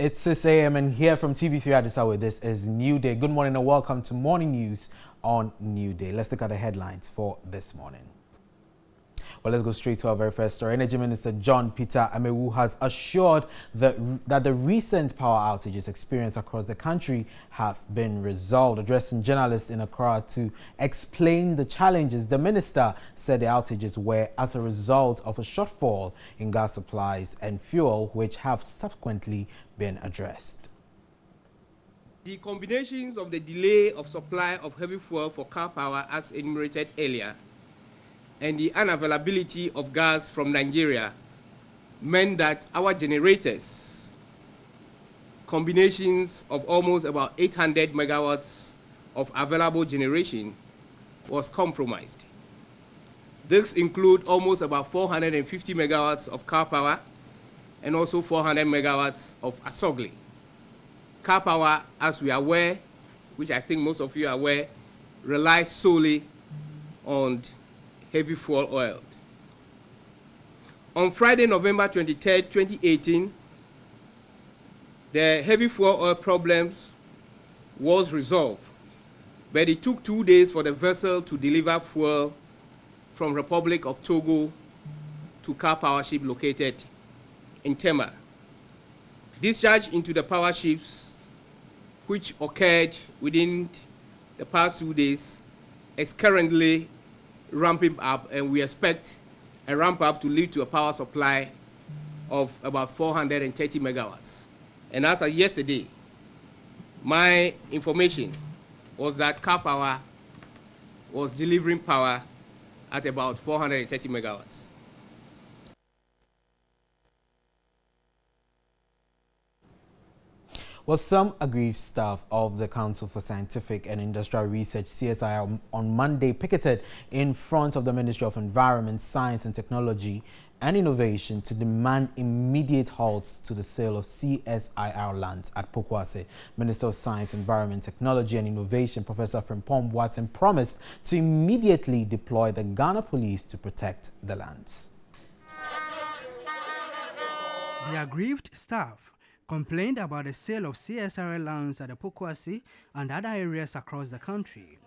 It's 6 a.m. and here from TV3 Addis Ababa, this is Newday. Good morning and welcome to Morning News on Newday. Let's look at the headlines for this morning. Well, let's go straight to our very first story. Energy Minister John Peter Amewu has assured that the recent power outages experienced across the country have been resolved. Addressing journalists in Accra to explain the challenges, the minister said the outages were as a result of a shortfall in gas supplies and fuel, which have subsequently been addressed. The combinations of the delay of supply of heavy fuel for car power, as enumerated earlier, and the unavailability of gas from Nigeria meant that our generators, combinations of almost about 800 megawatts of available generation, was compromised. This includes almost about 450 megawatts of car power and also 400 megawatts of Asogli. Car power, as we are aware, which I think most of you are aware, relies solely on heavy fuel oil. On Friday, November 23, 2018, the heavy fuel oil problems was resolved, but it took 2 days for the vessel to deliver fuel from Republic of Togo to car power ship located in Tema. Discharge into the power ships, which occurred within the past 2 days, is currently ramping up, and we expect a ramp up to lead to a power supply of about 430 megawatts. And as of yesterday, my information was that car power was delivering power at about 430 megawatts. Well, some aggrieved staff of the Council for Scientific and Industrial Research, CSIR, on Monday picketed in front of the Ministry of Environment, Science and Technology and Innovation to demand immediate halts to the sale of CSIR lands at Pokwase. Minister of Science, Environment, Technology and Innovation, Professor Frimpong Boateng, promised to immediately deploy the Ghana Police to protect the lands. The aggrieved staff complained about the sale of CSIR lands at the Pokwase and other areas across the country.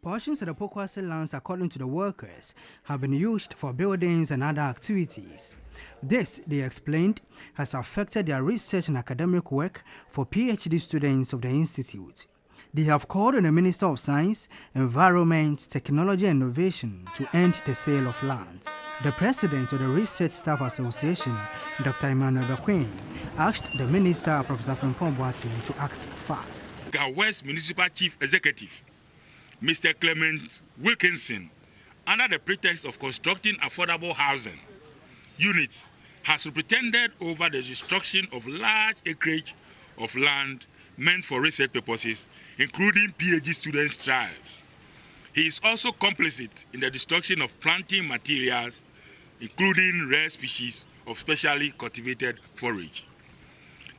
Portions of the Pokwase lands, according to the workers, have been used for buildings and other activities. This, they explained, has affected their research and academic work for PhD students of the institute. They have called on the Minister of Science, Environment, Technology and Innovation to end the sale of lands. The president of the Research Staff Association, Dr. Emmanuel Bequin, asked the minister, Professor Frimpong Boateng, to act fast. West Municipal Chief Executive, Mr. Clement Wilkinson, under the pretext of constructing affordable housing units, has pretended over the destruction of large acreage of land meant for research purposes, including PhD students' trials. He is also complicit in the destruction of planting materials, including rare species of specially cultivated forage.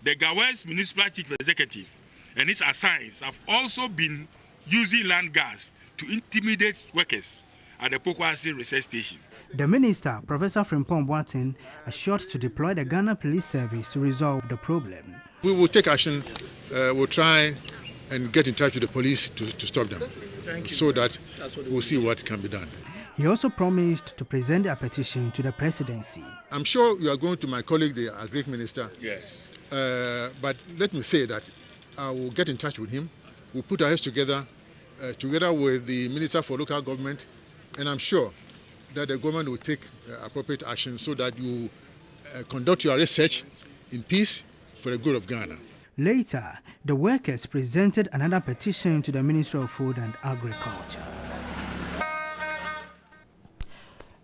The Gawes Municipal Chief Executive and his assigns have also been using land gas to intimidate workers at the Pokwase Research Station. The minister, Professor Frimpong Boateng, assured to deploy the Ghana Police Service to resolve the problem. We will take action. We'll try and get in touch with the police to stop them, so that we'll see what can be done. He also promised to present a petition to the presidency. I'm sure you are going to my colleague, the Agric Minister. Yes. But let me say that I will get in touch with him. We'll put our heads together, together with the Minister for Local Government, and I'm sure that the government will take appropriate action so that you conduct your research in peace for the good of Ghana. Later, the workers presented another petition to the Ministry of Food and Agriculture.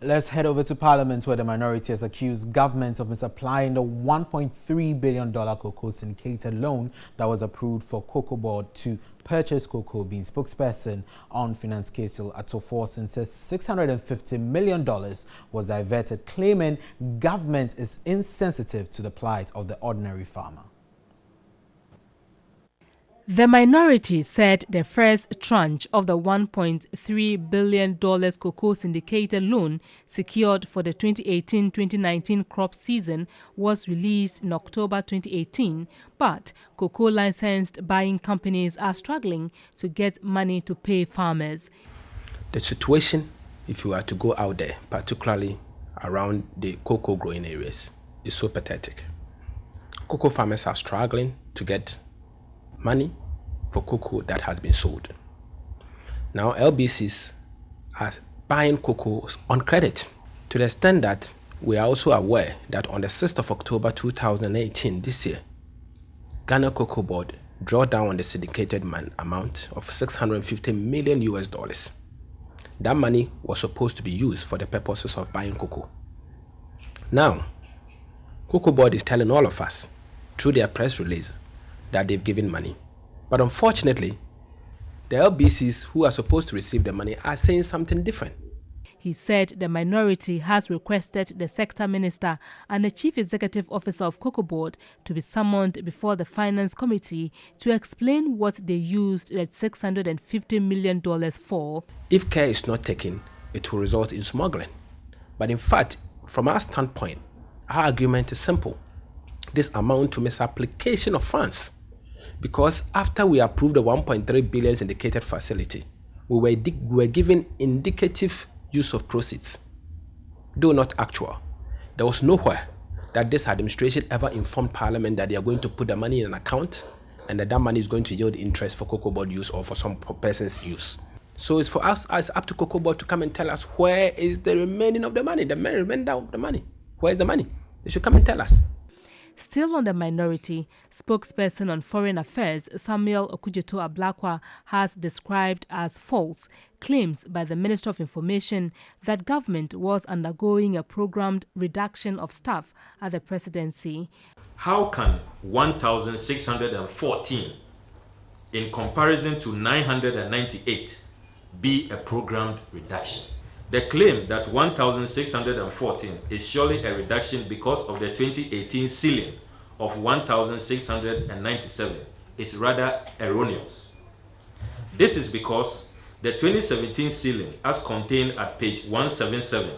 Let's head over to Parliament, where the minority has accused government of misapplying the $1.3 billion cocoa syndicated loan that was approved for Cocoa Board to purchase cocoa beans. Spokesperson on Finance Kesil Atoforsen says $650 million was diverted, claiming government is insensitive to the plight of the ordinary farmer. The minority said the first tranche of the $1.3 billion cocoa syndicated loan secured for the 2018-2019 crop season was released in October 2018, but cocoa licensed buying companies are struggling to get money to pay farmers. The situation, if you are to go out there, particularly around the cocoa growing areas, is so pathetic. Cocoa farmers are struggling to get money for cocoa that has been sold. Now LBCs are buying cocoa on credit, to the extent that we are also aware that on the 6th of October 2018, this year, Ghana Cocoa Board drew down on the syndicated amount of $650 million US. That money was supposed to be used for the purposes of buying cocoa. Now, Cocoa Board is telling all of us through their press release that they've given money. But unfortunately, the LBCs who are supposed to receive the money are saying something different. He said the minority has requested the sector minister and the chief executive officer of Cocoa Board to be summoned before the finance committee to explain what they used that $650 million for. If care is not taken, it will result in smuggling. But in fact, from our standpoint, our agreement is simple. This amounts to misapplication of funds, because after we approved the 1.3 billion syndicated facility, we were given indicative use of proceeds, though not actual. There was nowhere that this administration ever informed Parliament that they are going to put the money in an account and that money is going to yield interest for Cocoa Board use or for some person's use. So it's for us, it's up to Cocoa Board to come and tell us where is the remaining of the money, the remainder of the money. Where is the money? They should come and tell us. Still on the minority, spokesperson on foreign affairs Samuel Okudzeto-Ablakwa has described as false claims by the Minister of Information that government was undergoing a programmed reduction of staff at the presidency. How can 1,614 in comparison to 998 be a programmed reduction? The claim that 1,614 is surely a reduction because of the 2018 ceiling of 1,697 is rather erroneous. This is because the 2017 ceiling, as contained at page 177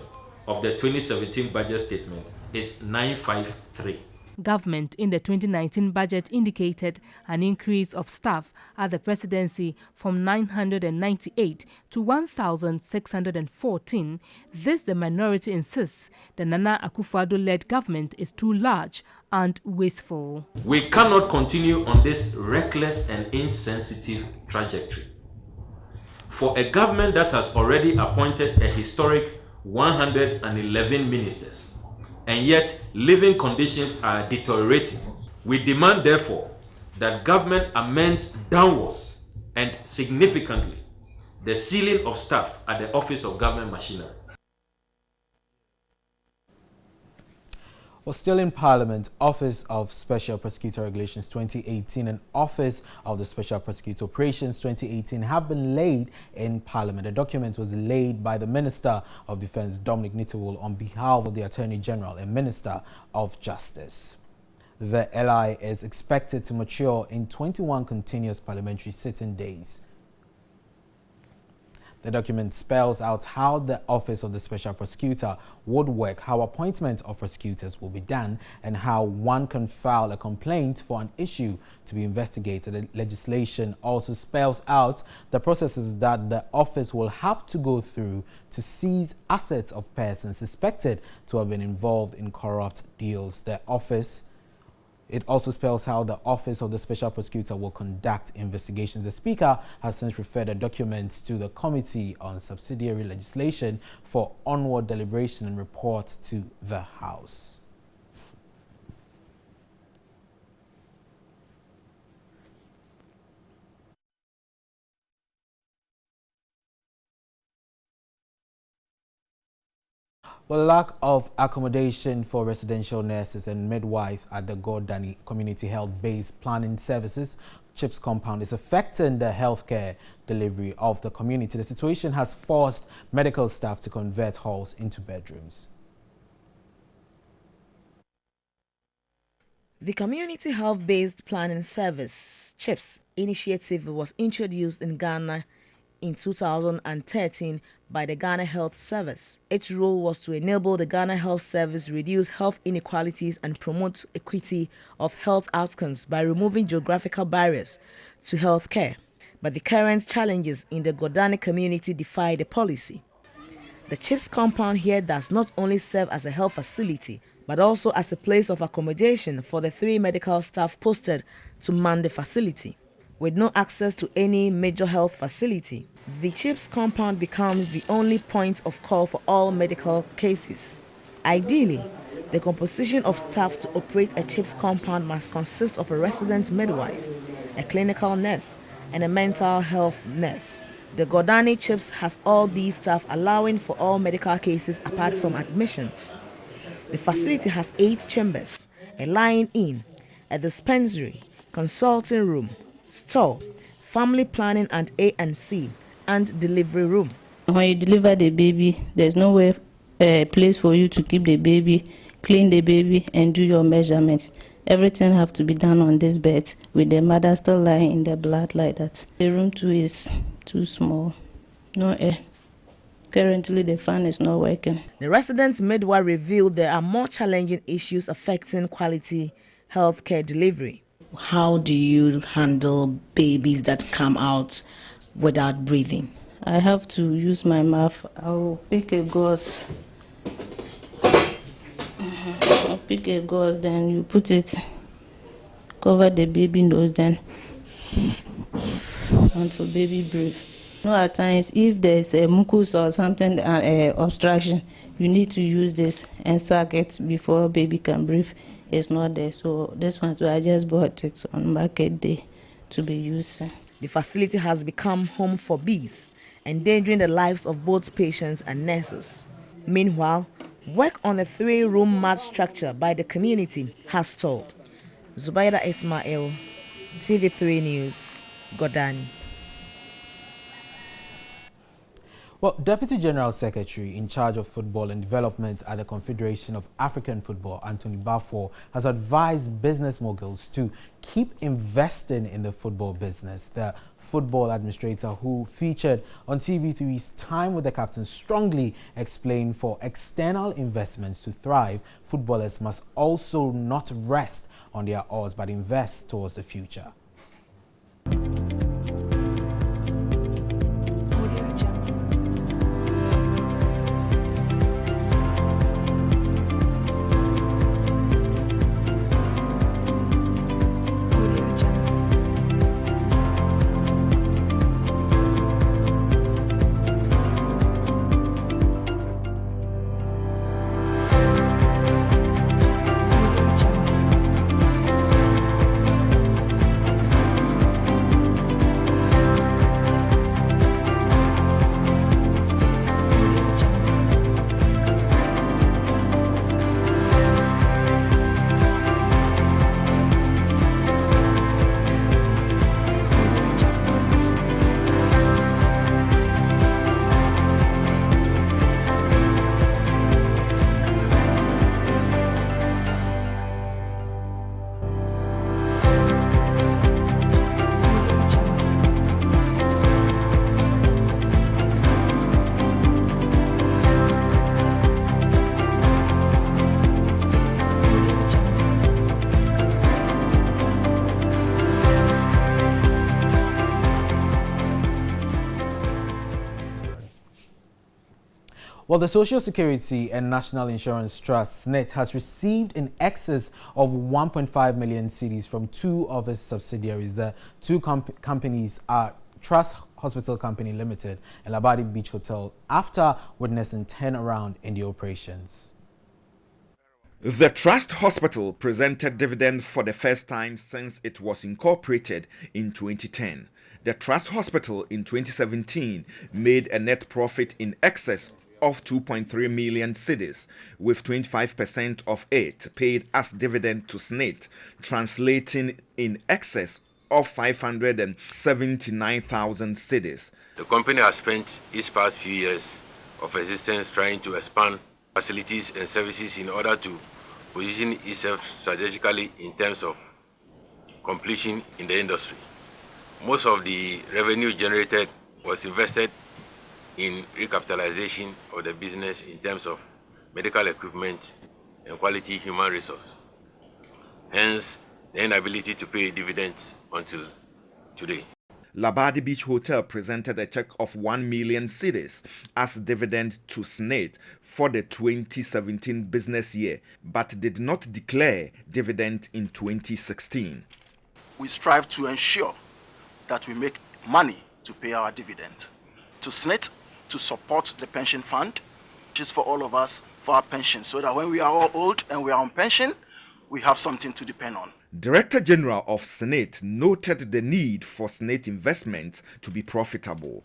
of the 2017 budget statement, is 953. Government in the 2019 budget indicated an increase of staff at the presidency from 998 to 1,614. This, the minority insists, the Nana Akufo-Addo-led government is too large and wasteful. We cannot continue on this reckless and insensitive trajectory. For a government that has already appointed a historic 111 ministers, and yet living conditions are deteriorating, we demand therefore that government amends downwards and significantly the ceiling of staff at the Office of Government Machinery. Well, still in Parliament, Office of Special Prosecutor Regulations 2018 and Office of the Special Prosecutor Operations 2018 have been laid in Parliament. The document was laid by the Minister of Defence, Dominic Nitawul, on behalf of the Attorney General and Minister of Justice. The LI is expected to mature in 21 continuous parliamentary sitting days. The document spells out how the Office of the Special Prosecutor would work, how appointment of prosecutors will be done, and how one can file a complaint for an issue to be investigated. The legislation also spells out the processes that the office will have to go through to seize assets of persons suspected to have been involved in corrupt deals. It also spells how the Office of the Special Prosecutor will conduct investigations. The Speaker has since referred the documents to the Committee on Subsidiary Legislation for onward deliberation and report to the House. Well, lack of accommodation for residential nurses and midwives at the Gordani Community Health-Based Planning Services CHIPS compound is affecting the healthcare delivery of the community. The situation has forced medical staff to convert halls into bedrooms. The Community Health-Based Planning Service (CHIPS) initiative was introduced in Ghana in 2013 by the Ghana Health Service. Its role was to enable the Ghana Health Service reduce health inequalities and promote equity of health outcomes by removing geographical barriers to health care. But the current challenges in the Godani community defy the policy. The CHIPS compound here does not only serve as a health facility, but also as a place of accommodation for the 3 medical staff posted to man the facility. With no access to any major health facility, the CHIPS compound becomes the only point of call for all medical cases. Ideally, the composition of staff to operate a CHIPS compound must consist of a resident midwife, a clinical nurse, and a mental health nurse. The Godani CHIPS has all these staff, allowing for all medical cases apart from admission. The facility has 8 chambers, a lying-in, a dispensary, consulting room, store, family planning and A&C, and delivery room. When you deliver the baby, there's nowhere place for you to keep the baby, clean the baby, and do your measurements. Everything have to be done on this bed with the mother still lying in the blood like that. The room too is too small, no air. Currently, the fan is not working. The resident midwife revealed there are more challenging issues affecting quality healthcare delivery. How do you handle babies that come out without breathing? I have to use my mouth. I'll pick a gauze. I'll pick a gauze, then you put it, cover the baby nose, then until baby breathe. No, at times, if there's a mucus or something, obstruction, you need to use this and suck it before baby can breathe. It's not there, so this one too, I just bought it on market day to be used. The facility has become home for bees, endangering the lives of both patients and nurses. Meanwhile, work on a 3-room mat structure by the community has stalled. Zubaida Ismail, TV3 News, Godani. Well, Deputy General Secretary in charge of football and development at the Confederation of African Football, Anthony Bafor, has advised business moguls to keep investing in the football business. The football administrator, who featured on TV3's Time with the Captain, strongly explained for external investments to thrive, footballers must also not rest on their oars but invest towards the future. Well, the Social Security and National Insurance Trust, SNIT, has received in excess of 1.5 million cedis from 2 of its subsidiaries. The 2 companies are Trust Hospital Company Limited and Labadi Beach Hotel, after witnessing turnaround in the operations. The Trust Hospital presented dividend for the first time since it was incorporated in 2010. The Trust Hospital in 2017 made a net profit in excess of 2.3 million cedis, with 25% of it paid as dividend to SNIT, translating in excess of 579,000 cedis. The company has spent its past few years of existence trying to expand facilities and services in order to position itself strategically in terms of completion in the industry. Most of the revenue generated was invested in recapitalization of the business in terms of medical equipment and quality human resource. Hence, the inability to pay dividends until today. Labadi Beach Hotel presented a check of 1 million cedis as dividend to SNAIT for the 2017 business year, but did not declare dividend in 2016. We strive to ensure that we make money to pay our dividend. To SNAIT, to support the pension fund, which is for all of us, for our pension, so that when we are all old and we are on pension, we have something to depend on. Director General of SNAIT noted the need for SNAIT investments to be profitable.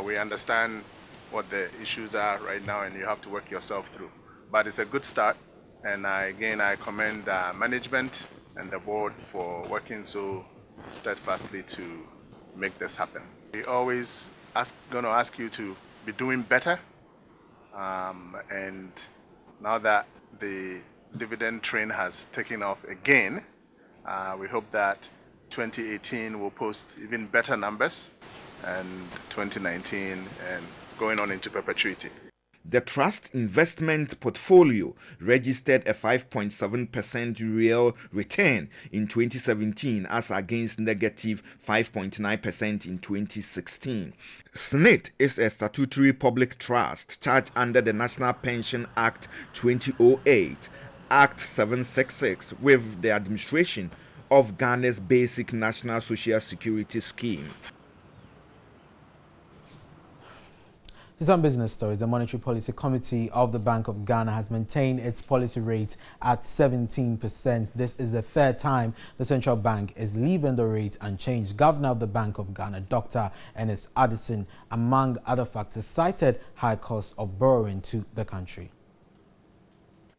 We understand what the issues are right now and you have to work yourself through. But it's a good start, and I commend management and the board for working so steadfastly to make this happen. We always going to ask you to be doing better, and now that the dividend train has taken off again, we hope that 2018 will post even better numbers, and 2019 and going on into perpetuity. The trust investment portfolio registered a 5.7% real return in 2017 as against negative 5.9% in 2016. SNAIT is a statutory public trust charged under the National Pension Act 2008, Act 766, with the administration of Ghana's basic national social security scheme. Some business stories. The Monetary Policy Committee of the Bank of Ghana has maintained its policy rate at 17%. This is the third time the central bank is leaving the rate unchanged. Governor of the Bank of Ghana, Dr. Ernest Addison, among other factors, cited high cost of borrowing to the country.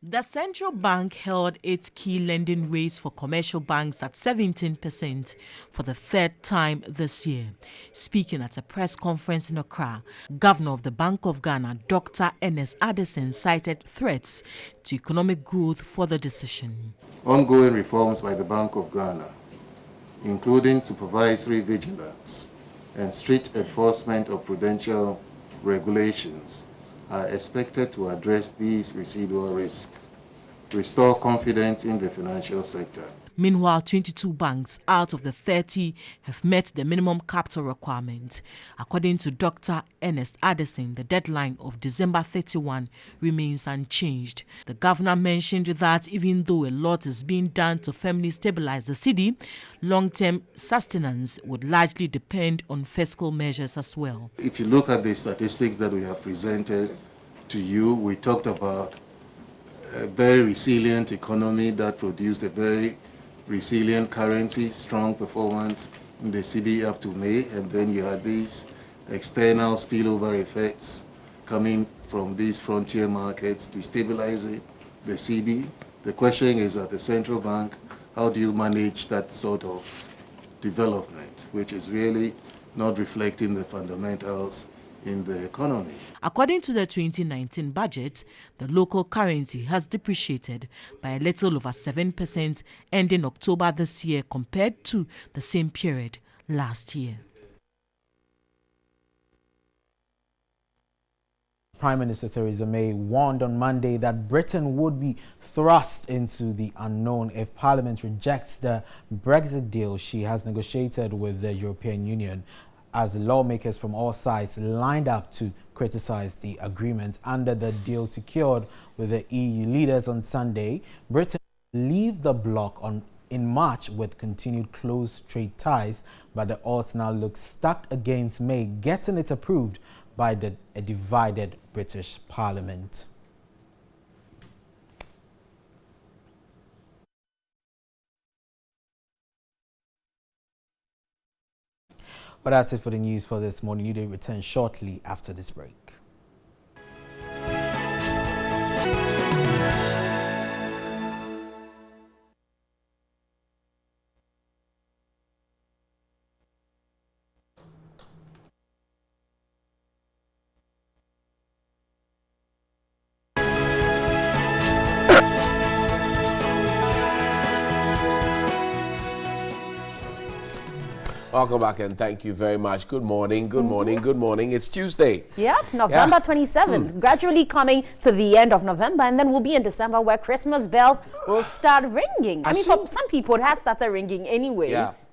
The central bank held its key lending rates for commercial banks at 17% for the third time this year. Speaking at a press conference in Accra, Governor of the Bank of Ghana, Dr. Ernest Addison, cited threats to economic growth for the decision. Ongoing reforms by the Bank of Ghana, including supervisory vigilance and strict enforcement of prudential regulations, are expected to address these residual risks, restore confidence in the financial sector. Meanwhile, 22 banks out of the 30 have met the minimum capital requirement. According to Dr. Ernest Addison, the deadline of December 31 remains unchanged. The governor mentioned that even though a lot is being done to firmly stabilize the city, long-term sustenance would largely depend on fiscal measures as well. If you look at the statistics that we have presented to you, we talked about a very resilient economy that produced a very resilient currency, strong performance in the city up to May, and then you had these external spillover effects coming from these frontier markets, destabilizing the city. The question is at the central bank, how do you manage that sort of development, which is really not reflecting the fundamentals in the economy? According to the 2019 budget, the local currency has depreciated by a little over 7% ending October this year compared to the same period last year. Prime Minister Theresa May warned on Monday that Britain would be thrust into the unknown if Parliament rejects the Brexit deal she has negotiated with the European Union, as lawmakers from all sides lined up to criticize the agreement. Under the deal secured with the EU leaders on Sunday, Britain will leave the bloc in March with continued close trade ties, but the odds now look stacked against May getting it approved by a divided British Parliament. But that's it for the news for this morning. Newday returns shortly after this break. Welcome back and thank you very much. Good morning, good morning, good morning. It's Tuesday. Yep, November 27th. Gradually coming to the end of November, and then we'll be in December where Christmas bells will start ringing. I mean, for some people, it has started ringing anyway.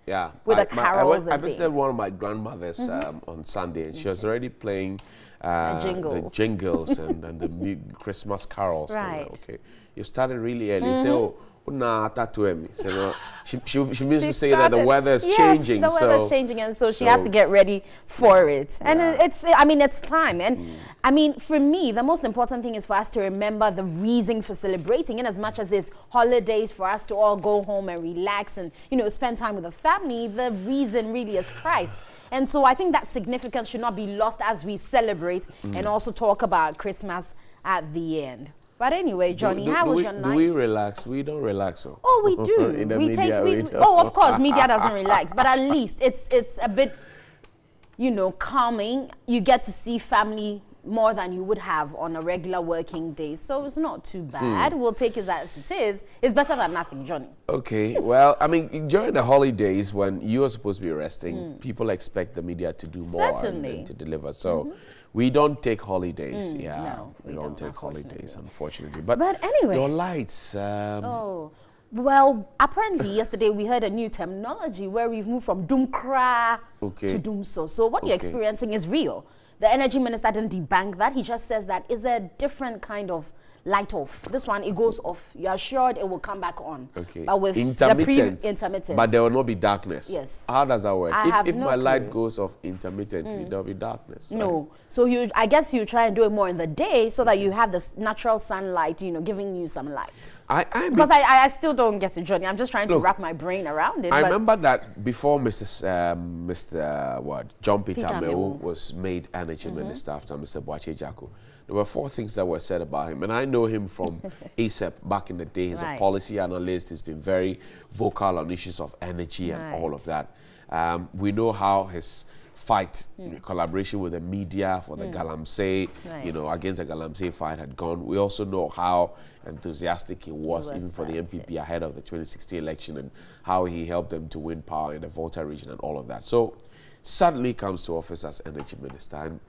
Yeah. With the carols I visited one of my grandmothers on Sunday, and she was already playing the jingles and the Christmas carols. Right. Okay. You started really early. You say, oh, nah, so she means to say that the weather is changing. The weather's changing, and so she has to get ready for it. And it's time. And I mean, for me, the most important thing is for us to remember the reason for celebrating. And as much as it's holidays for us to all go home and relax and, spend time with the family, the reason really is Christ. And so I think that significance should not be lost as we celebrate and also talk about Christmas at the end. But anyway, Johnny, how was your night? Do we relax? We don't relax. Oh, we do. In the media, of course, media doesn't relax. But at least it's a bit, calming. You get to see family more than you would have on a regular working day. So it's not too bad. We'll take it as it is. It's better than nothing, Johnny. Okay. Well, I mean, during the holidays when you are supposed to be resting, people expect the media to do more and to deliver. So we don't take holidays. No, we don't take holidays, unfortunately. But anyway, your lights. Well, apparently yesterday we heard a new terminology where we've moved from Dumkra to Dumso. So what you're experiencing is real. The energy minister didn't debunk that. He just says that it's a different kind of light off. This one, it goes off. You are assured it will come back on. Okay. But with intermittent. Intermittent. But there will not be darkness. Yes. How does that work? If no my clue. light goes off intermittently, there will be darkness. Right? No. So I guess you try and do it more in the day so that you have this natural sunlight, giving you some light. Because I still don't get it, Johnny. I'm just trying to wrap my brain around it. I remember that before Mr. John Peter Amewu was made energy minister after Mr. Boache Jaku, there were 4 things that were said about him. And I know him from ASEP back in the day. He's a policy analyst. He's been very vocal on issues of energy and all of that. We know how his fight in collaboration with the media for the Galamsey, against the Galamsey fight had gone. We also know how enthusiastic he was even for the MPP ahead of the 2016 election and how he helped them to win power in the Volta region and all of that. So suddenly comes to office as energy minister, and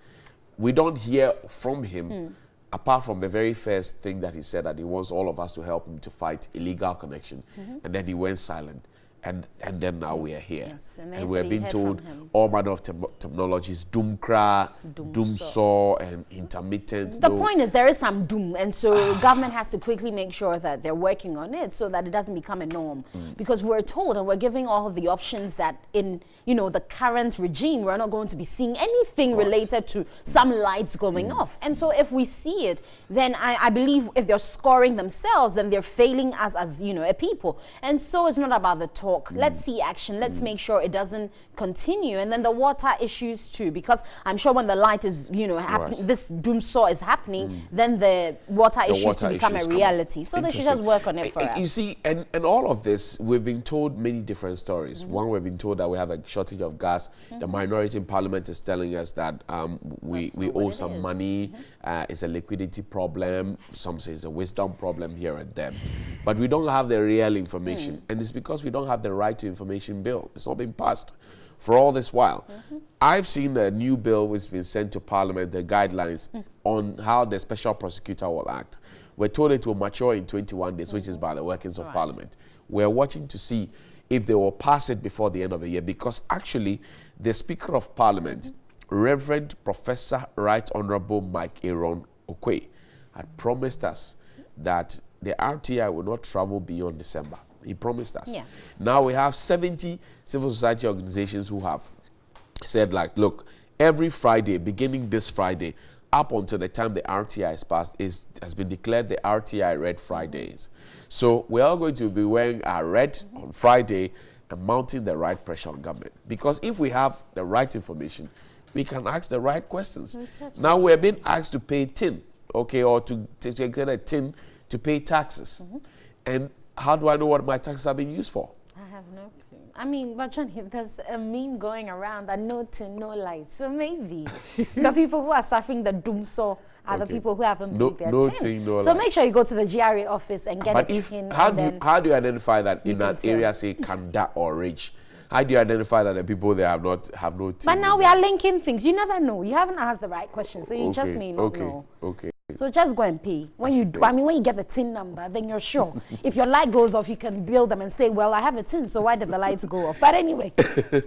we don't hear from him apart from the very first thing that he said, that he wants all of us to help him to fight illegal connection, and then he went silent. And then now we are here. Yes, and we're being told all manner of terminologies, Dumkra, Dumso, and intermittent. The point is there is some doom, and so government has to quickly make sure that they're working on it so that it doesn't become a norm. Because we're told and we're giving all of the options that in the current regime, we're not going to be seeing anything related to some lights going off. And so if we see it, then I believe if they're scoring themselves, then they're failing us as a people. And so it's not about the talk. Let's see action. Let's make sure it doesn't continue. And then the water issues too, because I'm sure when the light is, this doom saw is happening, then the water issues to become a reality. So they should just work on it for us. You see, and all of this, we've been told many different stories. One, we've been told that we have a shortage of gas. The minority in parliament is telling us that we owe some money. It's a liquidity problem. Some say it's a wisdom problem here and there. But we don't have the real information. And it's because we don't have the right to information bill. It's not been passed for all this while. I've seen a new bill which has been sent to Parliament, the guidelines on how the special prosecutor will act. We're told it will mature in 21 days, which is by the workings of Parliament. We're watching to see if they will pass it before the end of the year, because actually the Speaker of Parliament, Reverend Professor Right Honorable Mike Aaron Okwe, had promised us that the RTI will not travel beyond December. He promised us. Now we have 70 civil society organizations who have said, like, look, every Friday, beginning this Friday, up until the time the RTI is passed, has been declared the RTI Red Fridays. So we are going to be wearing our red on Friday and mounting the right pressure on government. Because if we have the right information, we can ask the right questions. Now we're being asked to pay tin, okay, or to get a tin to pay taxes. And how do I know what my taxes are being used for? I have no clue. I mean, but Johnny, there's a meme going around that no tin, no light. So maybe the people who are suffering the doom saw are the people who haven't paid their tin. So make sure you go to the GRA office and get a tin. How do you identify that in an area, say Kanda or Ridge, How do you identify that the people there have no team? But now we are linking things. You never know. You haven't asked the right question, so you just may not know. Okay. So just go and pay. When you do, I mean, when you get the tin number, then you're sure. If your light goes off, you can bill them and say, well, I have a tin, so why did the lights go off? But anyway,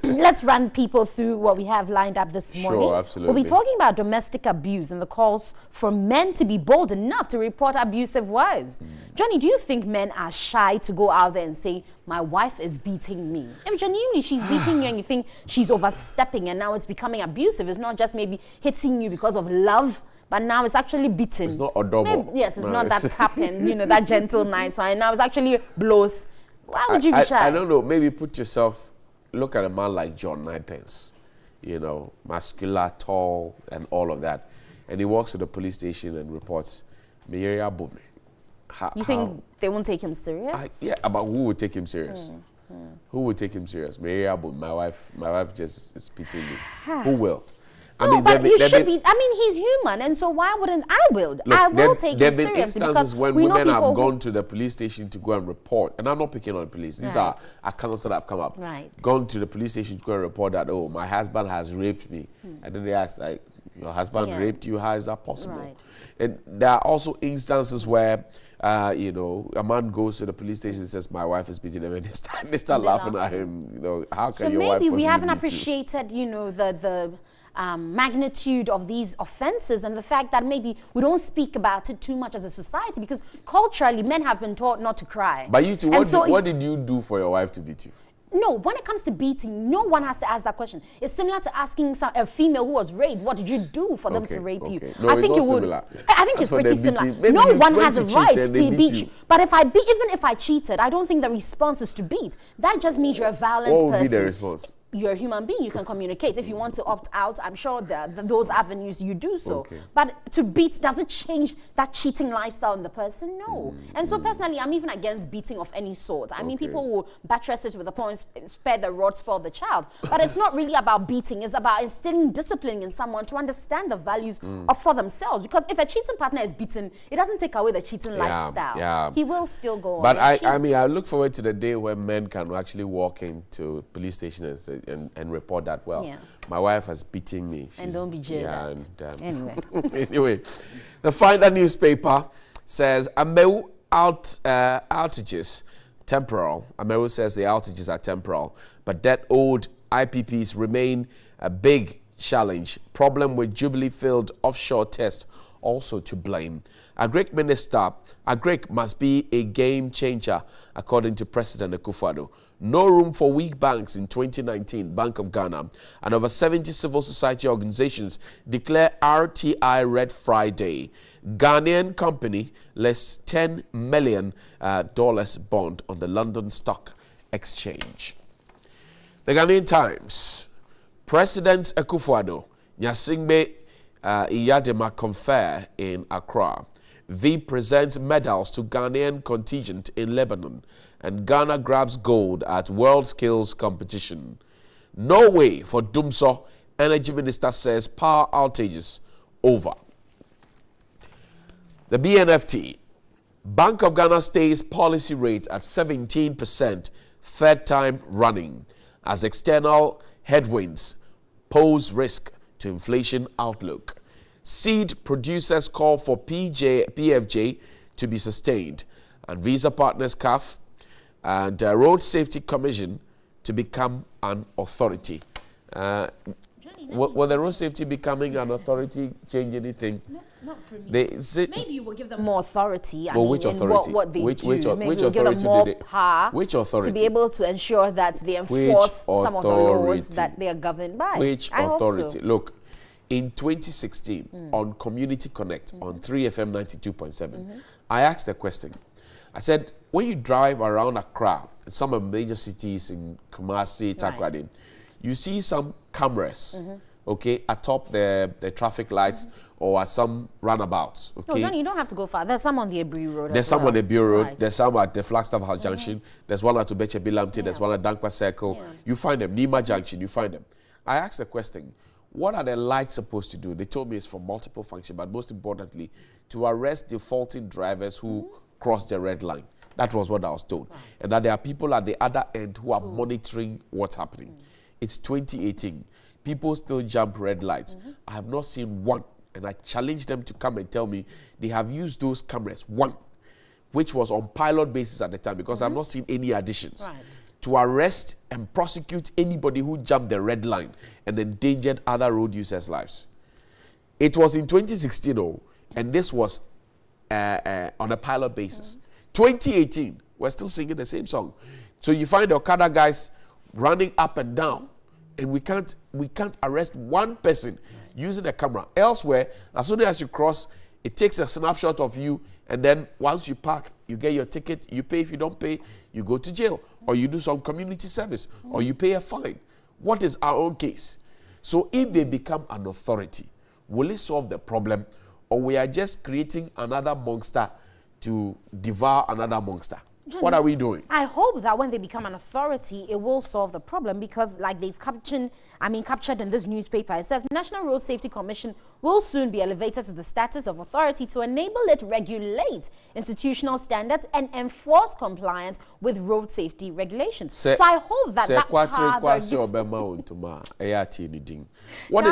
let's run people through what we have lined up this morning. Sure, absolutely. We'll be talking about domestic abuse and the calls for men to be bold enough to report abusive wives. Johnny, do you think men are shy to go out there and say, my wife is beating me? If genuinely she's beating you and you think she's overstepping and now it's becoming abusive, it's not just maybe hitting you because of love, but now it's actually beating. It's not a double. Yes, it's not that tapping, you know, that gentle, nice one. Now it's actually blows. Why would you be shy? I don't know. Maybe put yourself, look at a man like John Ninepence, you know, muscular, tall, and all of that. And he walks to the police station and reports, Meyeria Bome. You think they won't take him serious? Yeah, but who would take him serious? Who would take him serious? Meyeria Bome, my wife just is beating me. Who will? I mean, but you should be. I mean, he's human, and so why wouldn't I will? Look, I will take him seriously. There have been instances when women have gone to the police station to go and report, and I'm not picking on the police. These are accounts that have come up. Right. Gone to the police station to go and report that, oh, my husband has raped me, and then they ask, like, your husband raped you? How is that possible? Right. And there are also instances where, you know, a man goes to the police station and says, my wife is beating him, and they start laughing at him. You know, how can your wife possibly maybe we haven't beat appreciated, you know, the magnitude of these offenses and the fact that maybe we don't speak about it too much as a society because culturally men have been taught not to cry. But you two, what did you do for your wife to beat you? No, when it comes to beating, no one has to ask that question. It's similar to asking a female who was raped, what did you do for them to rape you? No, I think it would. I think it's pretty similar. No one has a right to beat you. But even if I cheated, I don't think the response is to beat. That just means you're a violent person. What would be the response? You're a human being. You can communicate. If you want to opt out, I'm sure those avenues you do so. But to beat, does it change that cheating lifestyle in the person? No. And so personally, I'm even against beating of any sort. I mean, people will buttress it with the point, spare the rod, spoil the child. But it's not really about beating. It's about instilling discipline in someone to understand the values for themselves. Because if a cheating partner is beaten, it doesn't take away the cheating lifestyle. Yeah. He will still go on. But I mean, I look forward to the day when men can actually walk into police stations and report that, well, my wife has beaten me. And don't be jealous. Anyway. Anyway, the Finder newspaper says Amewu outages temporal. Amewu says the outages are temporal, but that old IPPs remain a big challenge. Problem with Jubilee Field offshore test also to blame. Agric Minister, Agric must be a game changer, according to President Akufo-Addo. No room for weak banks in 2019, Bank of Ghana. And over 70 civil society organizations declare RTI Red Friday. Ghanaian company lists $10 million bond on the London Stock Exchange. The Ghanaian Times. President Akufo-Addo, Nyasingbe Iyadema confer in Accra. V presents medals to Ghanaian contingent in Lebanon. And Ghana grabs gold at World Skills Competition. No way for Dumso, Energy Minister says power outages over. The BNFT, Bank of Ghana stays policy rate at 17%, third time running, as external headwinds pose risk to inflation outlook. Seed producers call for PFJ to be sustained, and Visa Partners CAF and Road Safety Commission to become an authority. Will the Road Safety becoming an authority change anything? Not for me. Maybe you will give them more authority. Which authority? What they do. Which Maybe authority give them more power. Which authority? To be able to ensure that they enforce some of the laws that they are governed by. Which authority? Look, in 2016, on Community Connect, on 3FM 92.7, I asked a question. I said, when you drive around Accra, some of the major cities in Kumasi, Takoradi, you see some cameras, okay, atop the traffic lights or at some roundabouts, okay? No, Johnny, you don't have to go far. There's some on the Ebri Road. There's some on the Ebri Road. There's some at the Flagstaff House Junction. There's one at Ubeche Bilamte. There's one at Dankwa Circle. You find them. Nima Junction, you find them. I asked the question, what are the lights supposed to do? They told me it's for multiple function, but most importantly, to arrest defaulting drivers who cross the red line. That was what I was told. And that there are people at the other end who are monitoring what's happening. It's 2018. People still jump red lights. I have not seen one. And I challenge them to come and tell me they have used those cameras, one, which was on pilot basis at the time, because I've not seen any additions, to arrest and prosecute anybody who jumped the red line and endangered other road users' lives. It was in 2016, and this was on a pilot basis. 2018, we're still singing the same song. So you find the Okada guys running up and down, and we can't arrest one person using a camera. Elsewhere, as soon as you cross, it takes a snapshot of you, and then once you park, you get your ticket, you pay. If you don't pay, you go to jail, or you do some community service, or you pay a fine. What is our own case? So if they become an authority, will it solve the problem, or we are just creating another monster to devour another monster? What are we doing? I hope that when they become an authority, it will solve the problem, because like they've captured in this newspaper, it says National Road Safety Commission will soon be elevated to the status of authority to enable it regulate institutional standards and enforce compliance with road safety regulations. So I hope that what is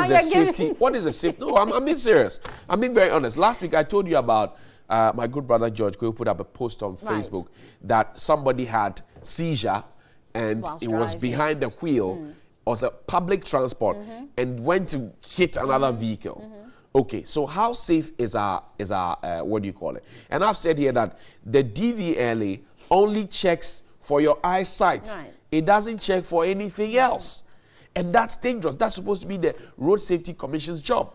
the safety? What is the safety? No, I'm being serious. I'm being very honest. Last week I told you about my good brother George, who put up a post on Facebook that somebody had seizure and it was behind the wheel, was a public transport, and went to hit another vehicle. Okay, so how safe is our what do you call it? And I've said here that the DVLA only checks for your eyesight. It doesn't check for anything else. And that's dangerous. That's supposed to be the Road Safety Commission's job.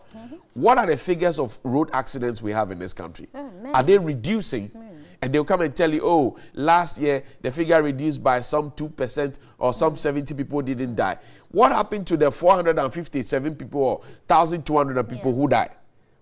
What are the figures of road accidents we have in this country? Are they reducing? And they'll come and tell you, oh, last year the figure reduced by some 2% or some 70 people didn't die. What happened to the 457 people or 1,200 people who died?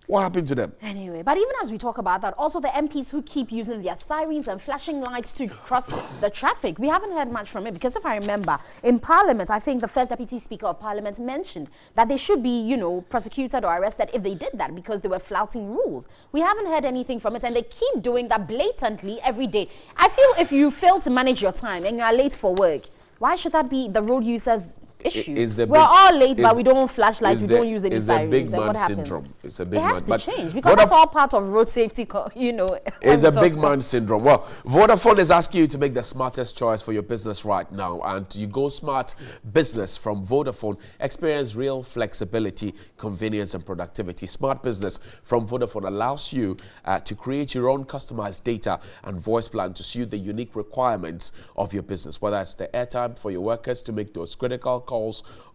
What happened to them? Anyway, but even as we talk about that, also the MPs who keep using their sirens and flashing lights to cross the traffic, we haven't heard much from it, because if I remember, in Parliament, I think the first Deputy Speaker of Parliament mentioned that they should be, you know, prosecuted or arrested if they did that, because they were flouting rules. We haven't heard anything from it, and they keep doing that blatantly every day. I feel if you fail to manage your time and you are late for work, why should that be the road users' issue? We're all late, but we don't flash lights, we don't use any sirens. It's the big man syndrome. It's a big man. It has to change, because that's all part of road safety, you know. It's a big man syndrome. Well, Vodafone is asking you to make the smartest choice for your business right now. And you go smart business from Vodafone. Experience real flexibility, convenience, and productivity. Smart business from Vodafone allows you to create your own customized data and voice plan to suit the unique requirements of your business, whether it's the airtime for your workers to make those critical calls,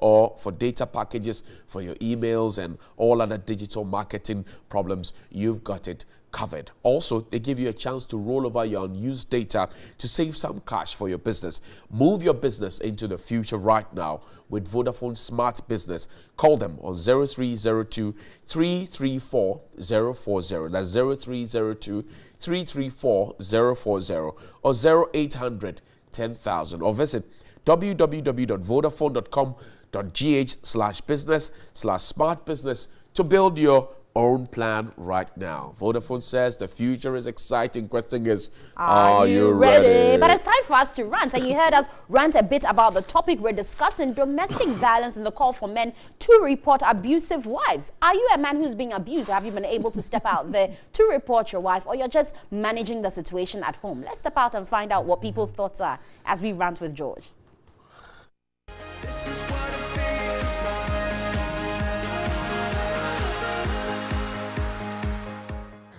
or for data packages for your emails and all other digital marketing problems. You've got it covered. Also, they give you a chance to roll over your unused data to save some cash for your business. Move your business into the future right now with Vodafone Smart Business. Call them on 0302 334 040. That's 0302 334 040 or 0800 10,000, or visit www.vodafone.com.gh/business/smart business to build your own plan right now. Vodafone says the future is exciting. Question is, are you ready? But it's time for us to rant. And you heard us rant a bit about the topic we're discussing, domestic violence, and the call for men to report abusive wives. Are you a man who's being abused? Have you been able to step out there to report your wife, or you're just managing the situation at home? Let's step out and find out what people's thoughts are as we rant with George. This is what it feels like.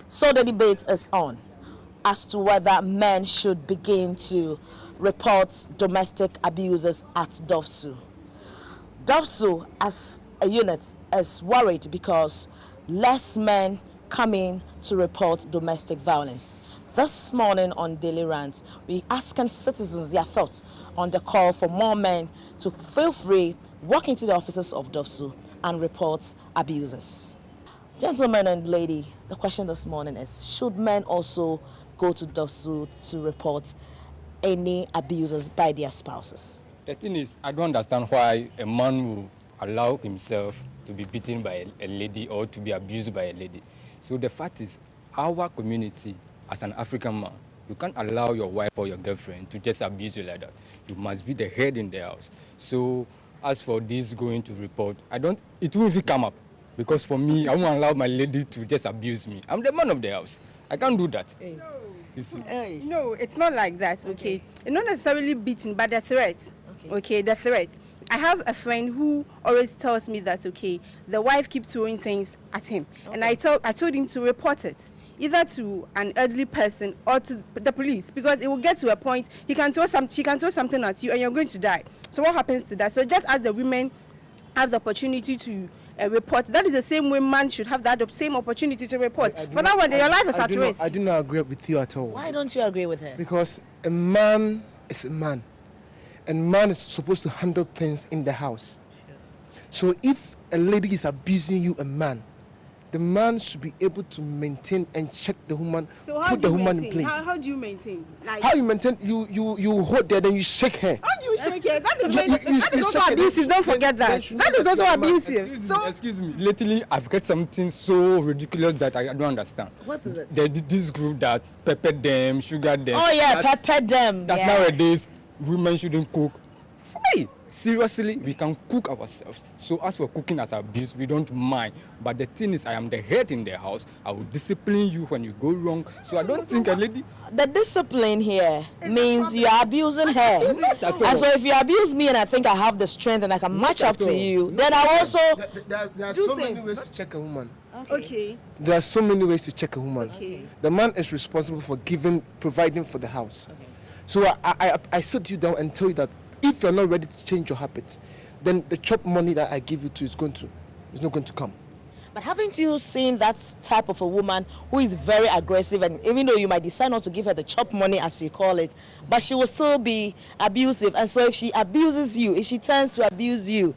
So the debate is on as to whether men should begin to report domestic abusers at DOVSU. DOVSU as a unit is worried because less men come in to report domestic violence. This morning on Daily Rant, we asking citizens their thoughts on the call for more men to feel free, walk into the offices of DOVSU and report abusers. Gentlemen and lady, the question this morning is, should men also go to DOVSU to report any abusers by their spouses? The thing is, I don't understand why a man will allow himself to be beaten by a lady or to be abused by a lady. So the fact is, our community, as an African man, You can't allow your wife or your girlfriend to just abuse you like that. You must be the head in the house. So as for this going to report, it won't even come up. Because for me, I won't allow my lady to just abuse me. I'm the man of the house. I can't do that. Hey. You see? No, it's not like that, okay? It's not necessarily beating, but the threat. Okay, the threat. I have a friend who always tells me that, okay, the wife keeps throwing things at him. And I told him to report it, either to an elderly person or to the police, because it will get to a point she can throw something at you and you're going to die. So what happens to that? So just as the women have the opportunity to report, that is the same way man should have that same opportunity to report. For that one, your life is at risk. I do not agree with you at all. Why don't you agree with her? Because a man is a man. And man is supposed to handle things in the house. So if a lady is abusing you, a man, the man should be able to maintain and check the woman, put the woman in place. How do you maintain? Like, how you maintain? You hold there, then you shake her. How do you shake her? That is also abusive. Don't forget that. That is also abusive. Excuse me. Lately, I've got something so ridiculous that I don't understand. What is it? This group that pepper them, sugar them. Oh yeah, pepper them. That nowadays women shouldn't cook. Why? Seriously, we can cook ourselves. So as for cooking as abuse, we don't mind. But the thing is, I am the head in the house. I will discipline you when you go wrong. So I don't think a lady... The discipline here means you are abusing her. And so if you abuse me and I think I have the strength and I can match up to you, then I also... There are so many ways to check a woman. Okay. There are so many ways to check a woman. Okay. The man is responsible for providing for the house. Okay. So I sit you down and tell you that if you're not ready to change your habits, then the chop money that I give you to is not going to come. But haven't you seen that type of a woman who is very aggressive, and even though you might decide not to give her the chop money as you call it, but she will still be abusive. And so if she abuses you, if she turns to abuse you,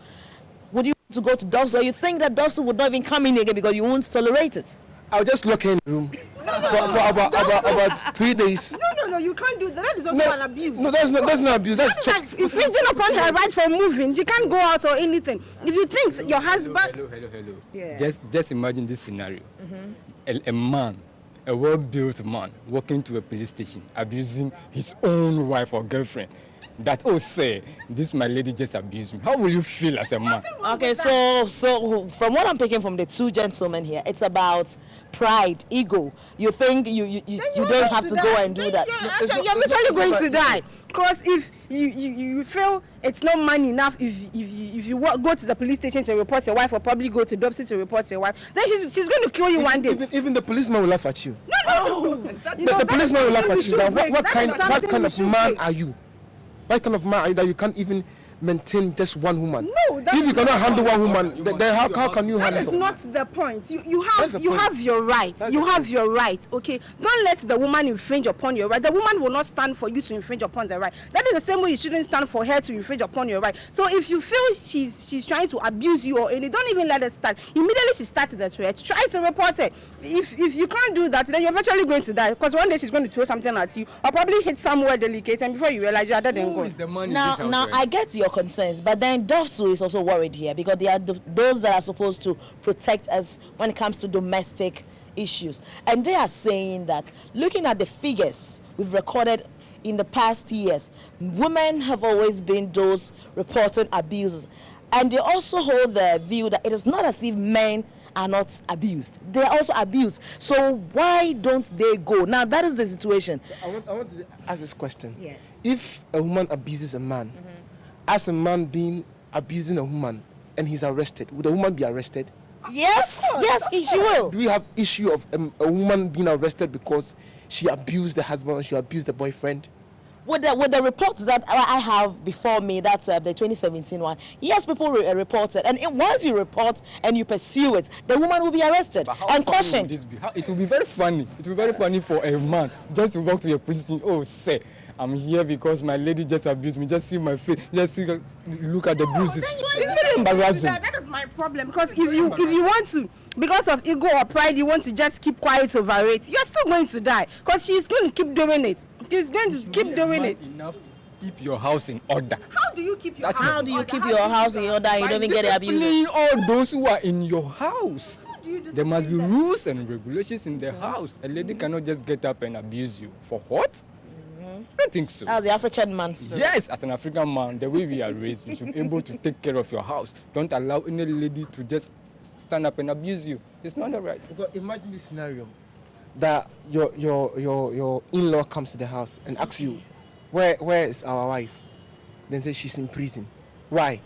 would you want to go to Dawson, or you think that Dawson would not even come in again because you won't tolerate it? I'll just lock her in the room for about 3 days. No, you can't do that. That is also an abuse. No, that's not abuse. That's check. Like infringing upon her right for moving. She can't go out or anything. If you think your husband... Hello. Yes. Just imagine this scenario. A man, a well-built man, walking to a police station, abusing his own wife or girlfriend. That, oh, say, this my lady just abused me. How will you feel as a man? Okay, so from what I'm picking from the two gentlemen here, it's about pride, ego. You think you don't have to go and do that. You're literally going to die. Because if you feel it's not money enough, if you go to the police station to report your wife, or probably go to Dobson to report your wife, then she's going to kill you one day. Even the policeman will laugh at you. No. The policeman will laugh at you. What kind of man are you? What kind of man are you that you can't even maintain just one woman? No, if you cannot handle one woman, then how can you handle? That is not the point. You have your right. You have your right. Okay, don't let the woman infringe upon your right. The woman will not stand for you to infringe upon the right. That is the same way you shouldn't stand for her to infringe upon your right. So if you feel she's trying to abuse you or anything, don't even let her start. Immediately she starts the threat, try to report it. If you can't do that, then you're eventually going to die, because one day she's going to throw something at you or probably hit somewhere delicate, and before you realize you're dead and gone. Now I get your concerns, but then DOFSU is also worried here, because they are those that are supposed to protect us when it comes to domestic issues. And they are saying that, looking at the figures we've recorded in the past years, women have always been those reporting abuses. And they also hold the view that it is not as if men are not abused. They are also abused. So why don't they go? Now that is the situation. I want to ask this question. Yes. If a woman abuses a man, as a man being abusing a woman, and he's arrested, would a woman be arrested? Yes, she will. Do we have issue of a woman being arrested because she abused the husband or she abused the boyfriend? With the reports that I have before me, that's the 2017 one, yes, people reported. And once you report and you pursue it, the woman will be arrested and cautioned. It will be very funny. It will be very funny for a man just to walk to your police station. Oh, say, I'm here because my lady just abused me. Just see my face. Just see, look at the bruises. It's very embarrassing. That is my problem. Because if you want to, because of ego or pride, you want to just keep quiet over it, you're still going to die. Because she's going to keep doing it. She's going to keep doing it. Enough to keep your house in order. How do you keep your house? How do you keep your house in order? You don't even get abused. Disciplining all those who are in your house. How do you There must be rules and regulations in the house. A lady cannot just get up and abuse you. For what? I don't think so. As the African man spirit. Yes, as an African man, the way we are raised, you should be able to take care of your house. Don't allow any lady to just stand up and abuse you. It's not the right. Because imagine this scenario, that your in-law comes to the house and asks you, where is our wife? Then say she's in prison. Why?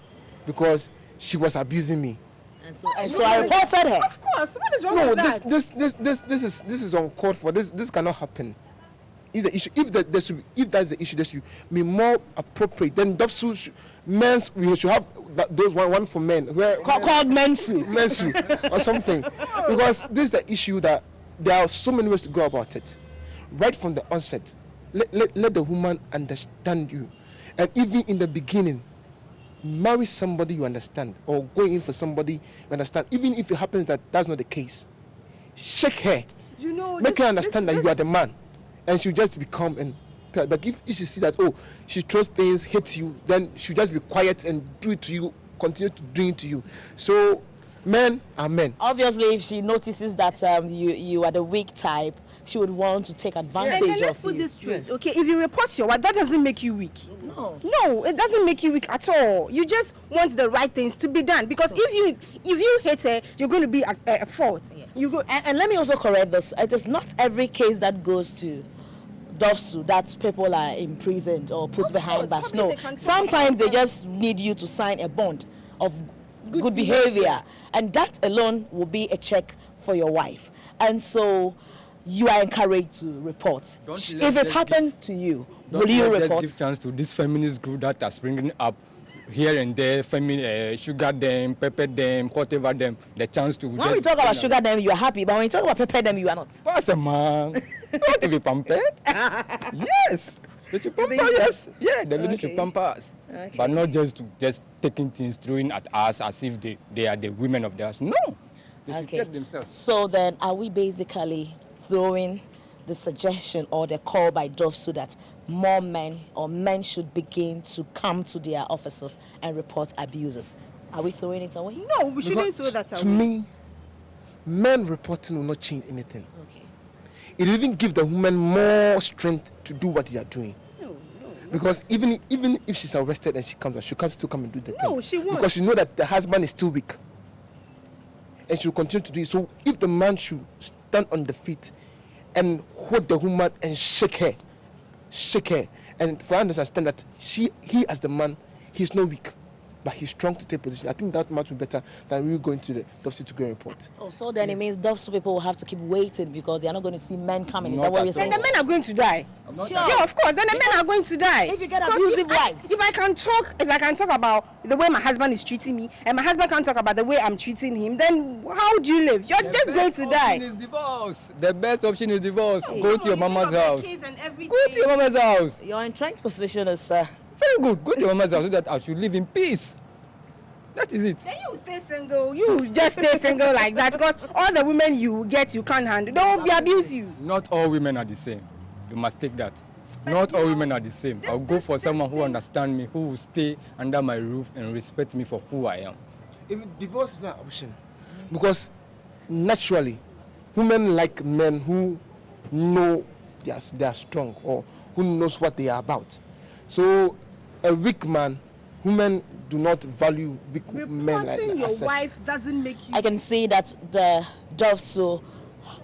Because she was abusing me. And so I reported her. Of course. What is wrong with that? This is uncalled for. This cannot happen. Is the issue? If that's the issue, there should be more appropriate. Then we should have those one for men, called mensu or something. Because this is the issue that there are so many ways to go about it. Right from the onset, let the woman understand you, and even in the beginning, marry somebody you understand, or go in for somebody you understand. Even if it happens that that's not the case, shake her, make her understand that you are the man. And she'll just become but if she see that she throws things, hits you, then she'll just be quiet and do it to you, continue to do it to you. So men are men. Obviously, if she notices that you are the weak type, she would want to take advantage of you. Let's put this straight. Yes. Okay, if you report your wife, that doesn't make you weak. No, it doesn't make you weak at all. You just want the right things to be done, because if you hate her, you're going to be at fault. Yeah. You go and let me also correct this. It is not every case that goes to DOFSU that people are imprisoned or put behind bars. No, sometimes they just need you to sign a bond of good behavior, and that alone will be a check for your wife. And so you are encouraged to report. If it happens to you, will you report? Just give chance to this feminist group that are springing up here and there, sugar them, pepper them, whatever them, the chance to. When we talk about sugar them, you are happy, but when we talk about pepper them, you are not. What's a man? Not to be pampered. Yes. They should pamper us. Yeah, the lady should pamper us. Okay. But not just taking things, throwing at us as if they are the women of the house. No. They should check themselves. So then, are we basically throwing the suggestion or the call by DOFSU that more men should begin to come to their officers and report abusers? Are we throwing it away? No, we shouldn't throw that away. To me, men reporting will not change anything. Okay. It will even give the woman more strength to do what they are doing. No. Because even if she's arrested and she comes, still come and do the thing. No, she won't. Because you know that the husband is still weak. And she will continue to do it. So if the man should stand on the feet and hold the woman and shake her, and for her to understand that he as the man, he's not weak, but he's strong to take position. I think that's much better than we going to the DOFSU to go and report. Oh, so then it means DOFSU people will have to keep waiting because they are not going to see men coming. Is that what you're saying? Then the men are going to die. Sure. Yeah, of course. Then the men are going to die. If you get abusive wives. If I can talk about the way my husband is treating me, and my husband can't talk about the way I'm treating him, then how do you live? You're just going to die. The best option is divorce. The best option is divorce. Go to your mama's house. Go to your mama's house. Your entrenched position is, sir. Very good. Go to your mama's house so that I should live in peace. That is it. Then you stay single. You just stay single like that, because all the women you get, you can't handle. They'll abuse you. Not all women are the same. You must take that. Not all women are the same. I'll go for someone who understands me, who will stay under my roof and respect me for who I am. Even divorce is not an option. Because naturally, women like men who know they are strong or who knows what they are about. So a weak man, women do not value weak men like that. Reporting your wife doesn't make you... I can see that the DOFSU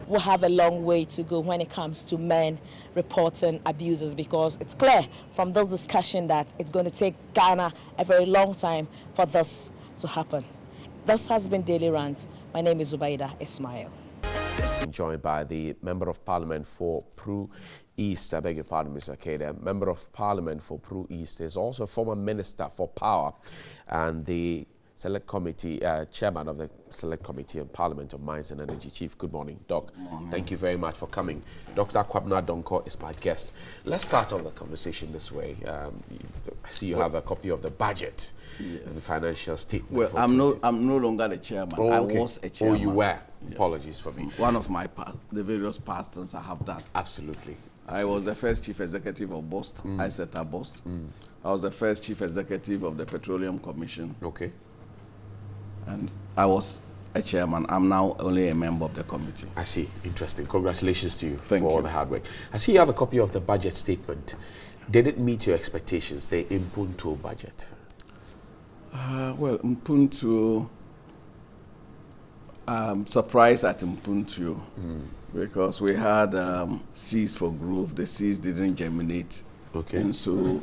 will have a long way to go when it comes to men reporting abusers, because it's clear from this discussion that it's going to take Ghana a very long time for this to happen. This has been Daily Rant. My name is Zubaida Ismail. Joined by the Member of Parliament for Pru East, I beg your pardon, Mr. Keda. Member of Parliament for Pru East is also a former Minister for Power and the Select Committee, Chairman of the Select Committee on Parliament of Mines and Energy. Chief, good morning. Doc, good morning. Thank you very much for coming. Dr. Kwabena Donkor is my guest. Let's start off the conversation this way. I see you have a copy of the budget and the financial statement. Well, I'm no longer the chairman. Oh, okay. I was a chairman. Oh, you were? Yes. Apologies for me. One of the various past tense, I have that. Absolutely. I was the first chief executive of BOST. I set up BOST. I was the first chief executive of the Petroleum Commission. Okay. And I was a chairman. I'm now only a member of the committee. I see. Interesting. Congratulations to you Thank for all you. the hard work. I see you have a copy of the budget statement. Did it meet your expectations, the Mpuntu budget? Well, Mpuntu, I'm surprised at Mpuntu because we had seeds for growth. The seeds didn't germinate. Okay. And so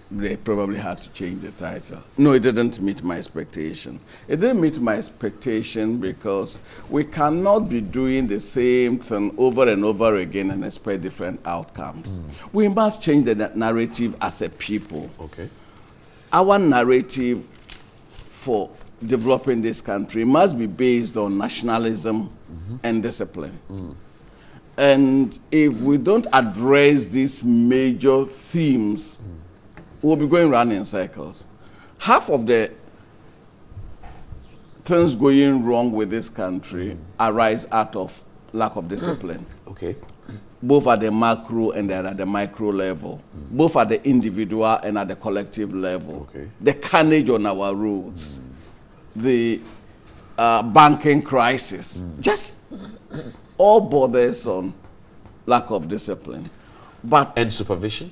they probably had to change the title. No, it didn't meet my expectation. It didn't meet my expectation because we cannot be doing the same thing over and over again and expect different outcomes. We must change the narrative as a people. Okay. Our narrative for developing this country must be based on nationalism and discipline. And if we don't address these major themes, we'll be going round in circles. Half of the things going wrong with this country arise out of lack of discipline. Okay. Both at the macro and at the micro level. Both at the individual and at the collective level. Okay. The carnage on our roads. The banking crisis. Just all borders on lack of discipline. And supervision?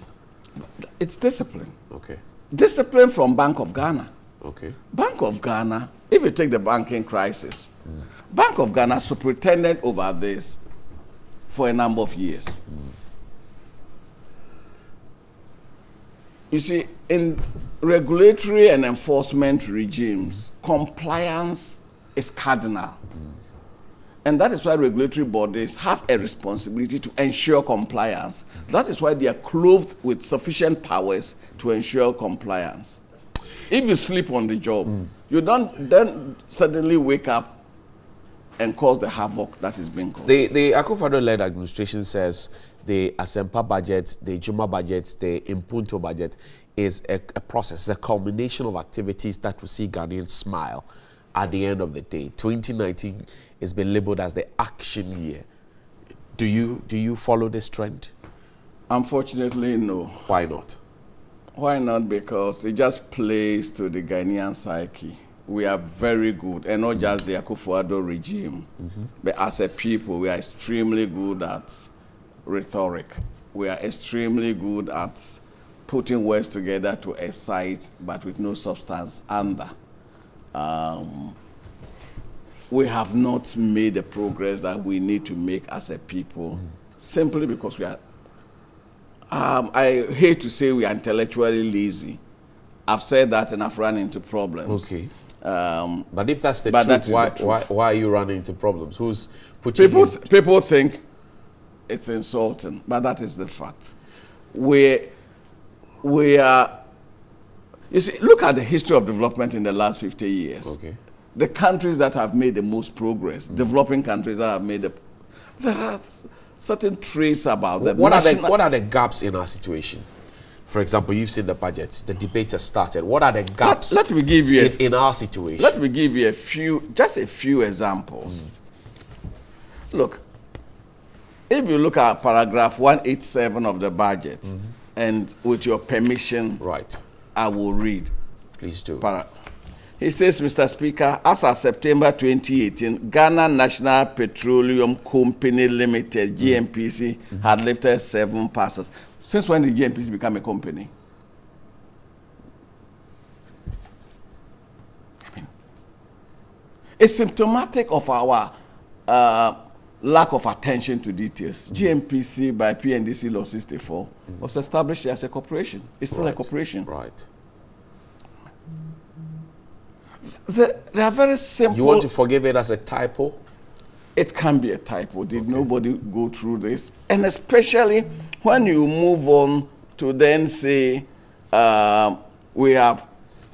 It's discipline. Okay. Discipline from Bank of Ghana. Okay. Bank of Ghana, if you take the banking crisis, Bank of Ghana superintended over this for a number of years. You see, in regulatory and enforcement regimes, compliance is cardinal. And that is why regulatory bodies have a responsibility to ensure compliance. That is why they are clothed with sufficient powers to ensure compliance. If you sleep on the job, you don't then suddenly wake up and cause the havoc that is being caused. The Akufo-Addo-led administration says the Asempa budget, the Juma budget, the Mpuntu budget is a process, a culmination of activities that will see Ghanaians smile at the end of the day. 2019 has been labeled as the action year. Do you follow this trend? Unfortunately, no. Why not? Why not? Because it just plays to the Ghanaian psyche. We are very good, and not just the Akufo-Addo regime, but as a people, we are extremely good at rhetoric. We are extremely good at putting words together to excite, but with no substance under. We have not made the progress that we need to make as a people, simply because we are, I hate to say we are intellectually lazy. I've said that and I've run into problems. Okay. But if that's the truth, why are you running into problems? Who's putting people think it's insulting, but that is the fact. We are, you see, look at the history of development in the last 50 years. Okay. The countries that have made the most progress, developing countries that have made there are certain traits about them. What are the gaps in our situation? For example, you've seen the budgets, the debate has started. What are the gaps let me give you in our situation? Let me give you just a few examples. Look, if you look at paragraph 187 of the budget, and with your permission, right, I will read. Please do. He says, Mr. Speaker, as of September 2018, Ghana National Petroleum Company Limited, GNPC, had lifted 7 parcels. Since when did GNPC become a company? I mean, it's symptomatic of our lack of attention to details. GNPC by PNDC Law 64 was established as a corporation. It's still a corporation. Right. They are very simple. You want to forgive it as a typo? It can be a typo. Did nobody go through this? And especially when you move on to then say we have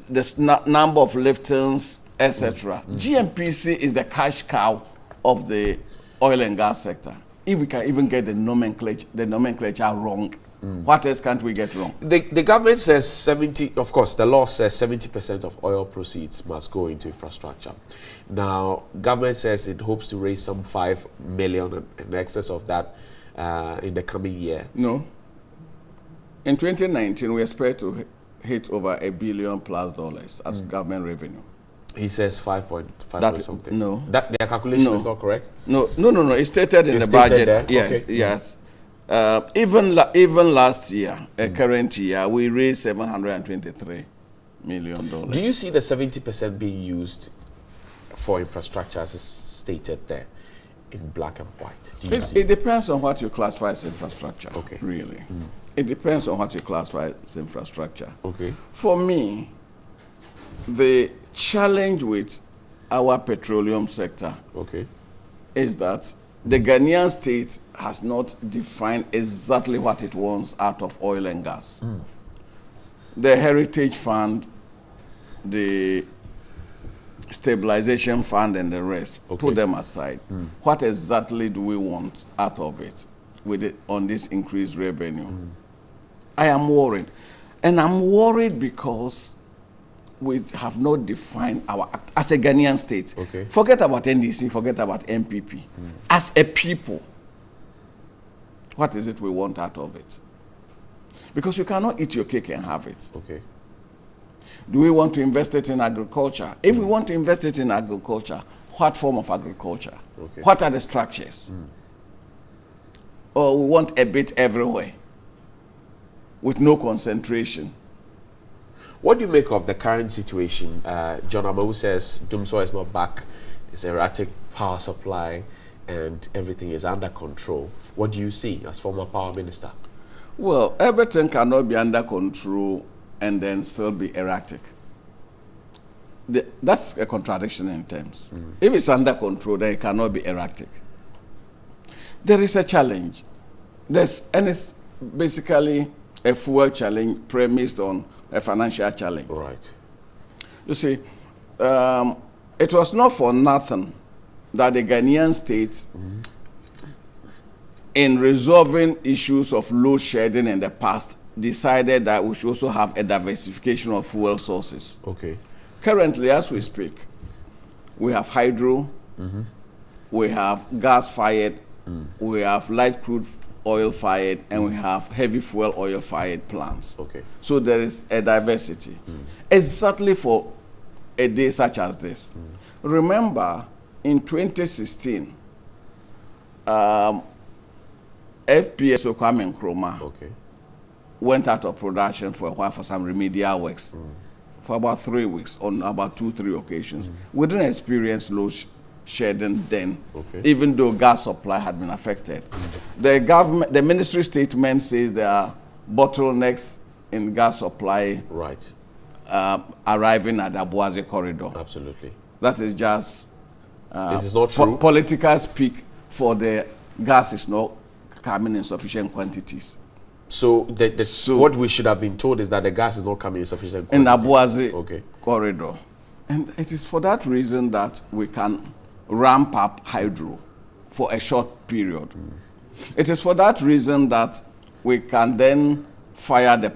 this number of liftings, etc. GNPC is the cash cow of the oil and gas sector. If we can even get the nomenclature wrong, what else can't we get wrong? The government says 70, of course, the law says 70% of oil proceeds must go into infrastructure. Now, government says it hopes to raise some 5 million in excess of that in the coming year. No. In 2019, we expect to hit over $1 billion+ as government revenue. He says 5.5 or something. No. That their calculation is not correct? No. It's stated in It's the budget. there? Yes, Okay. yes. Even last year, current year, we raised $723 million. Do you see the 70% being used for infrastructure as is stated there in black and white? Do you see? It depends on what you classify as infrastructure. Okay. Really. It depends on what you classify as infrastructure. Okay. For me, the challenge with our petroleum sector is that the Ghanaian state has not defined exactly what it wants out of oil and gas. The Heritage Fund, the Stabilization Fund and the rest, put them aside. What exactly do we want out of it with it on this increased revenue? I am worried. And I'm worried because we have not defined our act as a Ghanaian state. Forget about NDC, forget about MPP. As a people, what is it we want out of it? Because you cannot eat your cake and have it. Do we want to invest it in agriculture? If we want to invest it in agriculture, what form of agriculture? What are the structures? Or we want a bit everywhere with no concentration. What do you make of the current situation? John Amawu says Dumsor is not back, it's erratic power supply, and everything is under control. What do you see as former power minister? Well, everything cannot be under control and then still be erratic. That's a contradiction in terms. If it's under control, then it cannot be erratic. There is a challenge. And it's basically a fuel challenge premised on a financial challenge. Right. You see, it was not for nothing that the Ghanaian state, in resolving issues of load shedding in the past, decided that we should also have a diversification of fuel sources. Currently, as we speak, we have hydro, we have gas-fired, we have light crude oil-fired, and we have heavy fuel oil-fired plants. So there is a diversity. Exactly for a day such as this. Remember, in 2016, FPS Kwame Nkrumah went out of production for a while for some remedial works for about 3 weeks on about 2-3 occasions. We didn't experience load shedding then, even though gas supply had been affected. The ministry statement says there are bottlenecks in gas supply arriving at the Abuaze corridor. Absolutely. That is just it is not true. Political speak for the gas is not coming in sufficient quantities. So, what we should have been told is that the gas is not coming in sufficient quantities. In Abuaze corridor. And it is for that reason that we can ramp up hydro for a short period. It is for that reason that we can then fire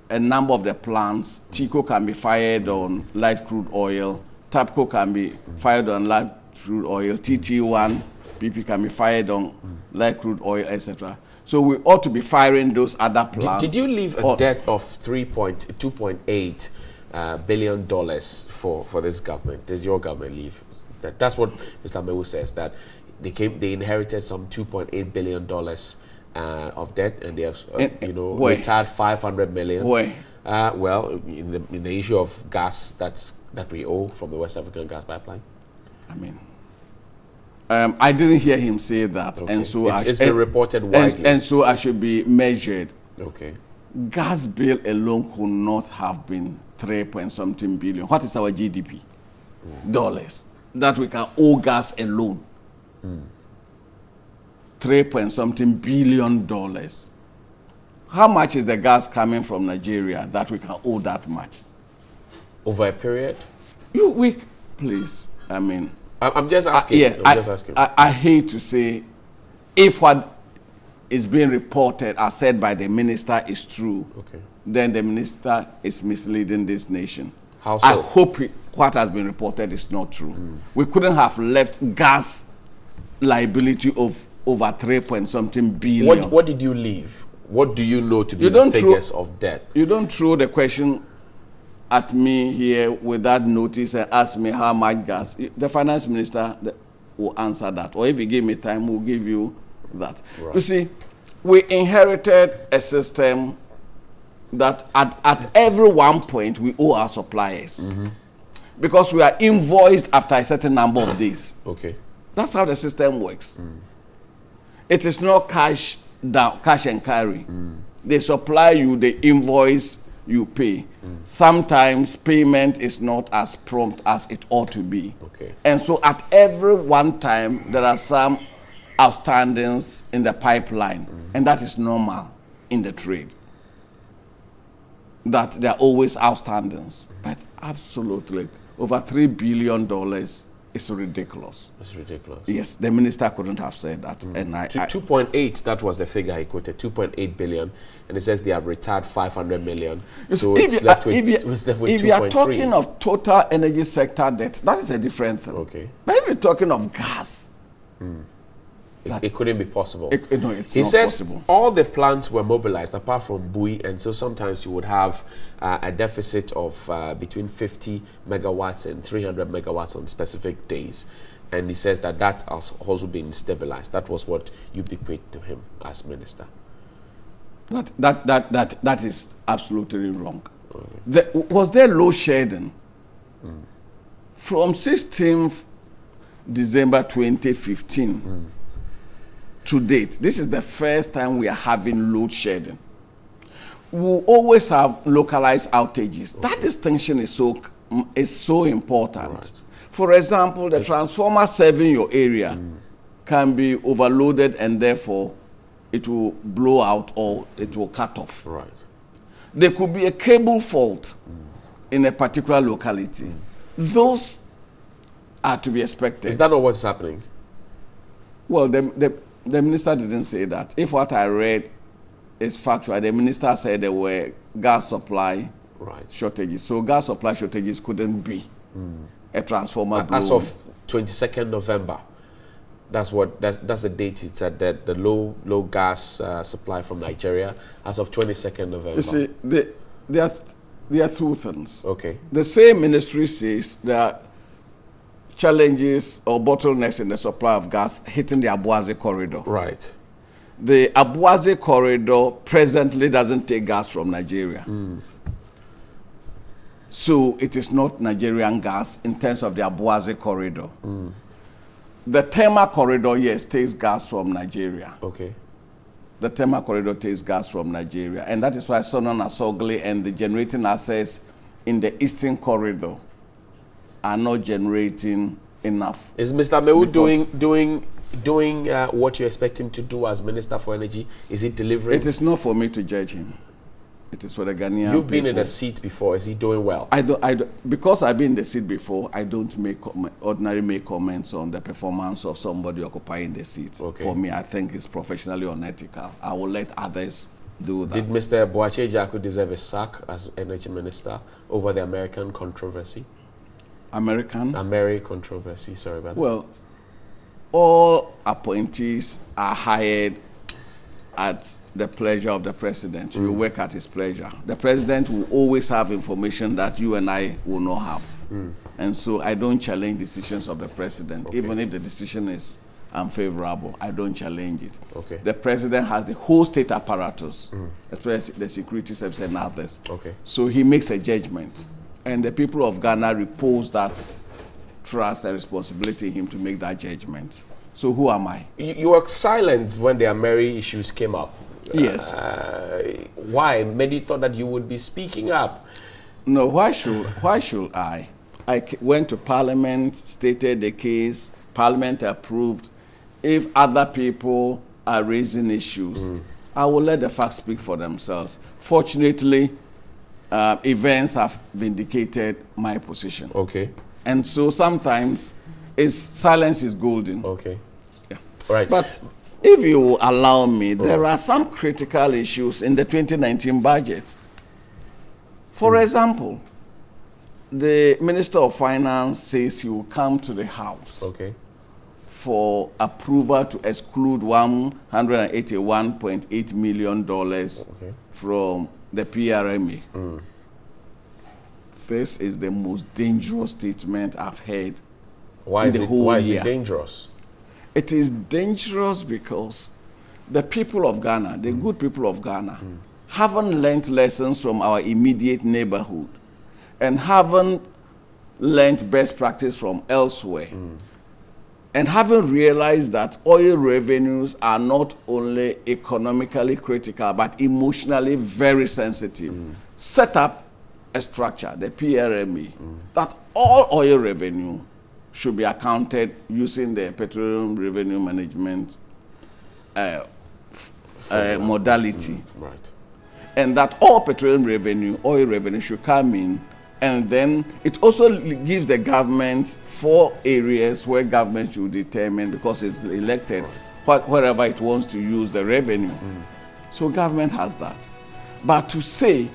a number of the plants. TICO can be fired on light crude oil. TAPCO can be fired on light crude oil. TT1, PP can be fired on light crude oil, etc. So we ought to be firing those other plants. Did you leave a debt of $2.8 billion for this government? Does your government leave? That's what Mr. Amawu says, that they inherited some $2.8 billion of debt, and they have retired $500 million. Well, in the issue of gas that we owe from the West African gas pipeline. I mean, I didn't hear him say that, and so it's been reported widely. And so I should be measured. Gas bill alone could not have been 3-point-something billion. What is our GDP? Dollars that we can owe gas alone. 3-point-something billion dollars. How much is the gas coming from Nigeria that we can owe that much? Over a period? Please. I mean, I'm just asking. I hate to say, if what is being reported as said by the minister is true, then the minister is misleading this nation. How so? I hope what has been reported is not true. We couldn't have left gas liability of over 3-point-something billion. What did you leave? What do you know to be the figures of debt? You don't throw the question at me here with that notice and ask me how much gas, the finance minister will answer that. Or if you give me time, we'll give you that. Right. You see, we inherited a system that at every one point we owe our suppliers. Because we are invoiced after a certain number of days. Okay. That's how the system works. It is not cash and carry. They supply you, they invoice, you pay. Sometimes payment is not as prompt as it ought to be. Okay. And so at every one time, there are some outstandings in the pipeline. And that is normal in the trade. That there are always outstandings. But absolutely, over $3 billion is ridiculous. It's ridiculous. Yes, the minister couldn't have said that. And 2.8, that was the figure he quoted, 2.8 billion. And it says they have retired 500 million. So it's left with, if you are talking of total energy sector debt, that is a different thing. Okay. But if you're talking of gas, it couldn't be possible. No, it's he not says possible. All the plants were mobilized apart from Bui, and so sometimes you would have a deficit of between 50 megawatts and 300 megawatts on specific days. And he says that that has also been stabilized. That was what you bequeathed to him as minister. That is absolutely wrong. Okay. Was there load shedding? From 16th December 2015 to date, this is the first time we are having load shedding. We will always have localized outages. Okay. That distinction is so important. Right. For example, the transformer serving your area can be overloaded and therefore it will blow out or it will cut off. Right. There could be a cable fault in a particular locality. Those are to be expected. Is that not what's happening? Well, the minister didn't say that. If what I read is factual, the minister said there were gas supply shortages. So gas supply shortages couldn't be a transformer blow. As of 22nd November, that's the date. It said that the low gas supply from Nigeria as of 22nd November. You see, there are two things. Okay. The same ministry says there are challenges or bottlenecks in the supply of gas hitting the Abuaze corridor. Right. The Abuaze corridor presently doesn't take gas from Nigeria. So it is not Nigerian gas in terms of the Abuaze corridor. The Tema corridor, yes, takes gas from Nigeria. Okay. The Tema corridor takes gas from Nigeria. And that is why Sonon Asogli and the generating assets in the Eastern corridor are not generating enough. Is Mr. Mewu doing what you expect him to do as Minister for Energy? Is he delivering? It is not for me to judge him. It is for the Ghanaian You've been people. in the seat before. Is he doing well? Because I've been in the seat before, I don't ordinarily make comments on the performance of somebody occupying the seat. Okay. For me, I think it's professionally unethical. I will let others do that. Did Mr. Boache Jaku deserve a sack as Energy Minister over the American controversy? American controversy, sorry about that. Well, all appointees are hired at the pleasure of the president. You work at his pleasure. The president will always have information that you and I will not have. And so I don't challenge decisions of the president. Okay. Even if the decision is unfavorable, I don't challenge it. Okay. The president has the whole state apparatus, especially the security service and others. Okay. So he makes a judgment. And the people of Ghana repose that trust and responsibility in him to make that judgment. So who am I? You were silent when the Ameri issues came up. Yes. Why? Many thought that you would be speaking up. No, why should I? I went to Parliament, stated the case, Parliament approved. If other people are raising issues, I will let the facts speak for themselves. Fortunately, events have vindicated my position. Okay. And so sometimes silence is golden. Okay. Yeah. All right. But if you will allow me, there are some critical issues in the 2019 budget. For example, the Minister of Finance says he will come to the House for approval to exclude $181.8 million from the PRMA. This is the most dangerous statement I've heard. Why is it dangerous? It is dangerous because the people of Ghana, the good people of Ghana, haven't learned lessons from our immediate neighborhood and haven't learned best practice from elsewhere. And haven't realized that oil revenues are not only economically critical, but emotionally very sensitive. Set up a structure, the PRME, that all oil revenue should be accounted using the Petroleum Revenue Management modality. Right. And that all petroleum revenue, oil revenue should come in. And then it also gives the government 4 areas where government should determine, because it's elected, wherever it wants to use the revenue. So government has that. But to say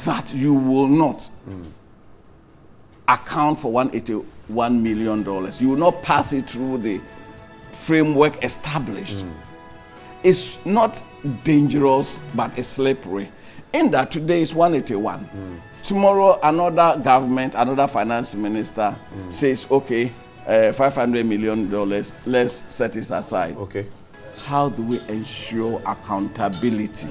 that you will not account for $181 million, you will not pass it through the framework established, is not dangerous, but it's slippery. In that today is 181. Tomorrow, another government, another finance minister says, okay, $500 million, let's set it aside. Okay. How do we ensure accountability?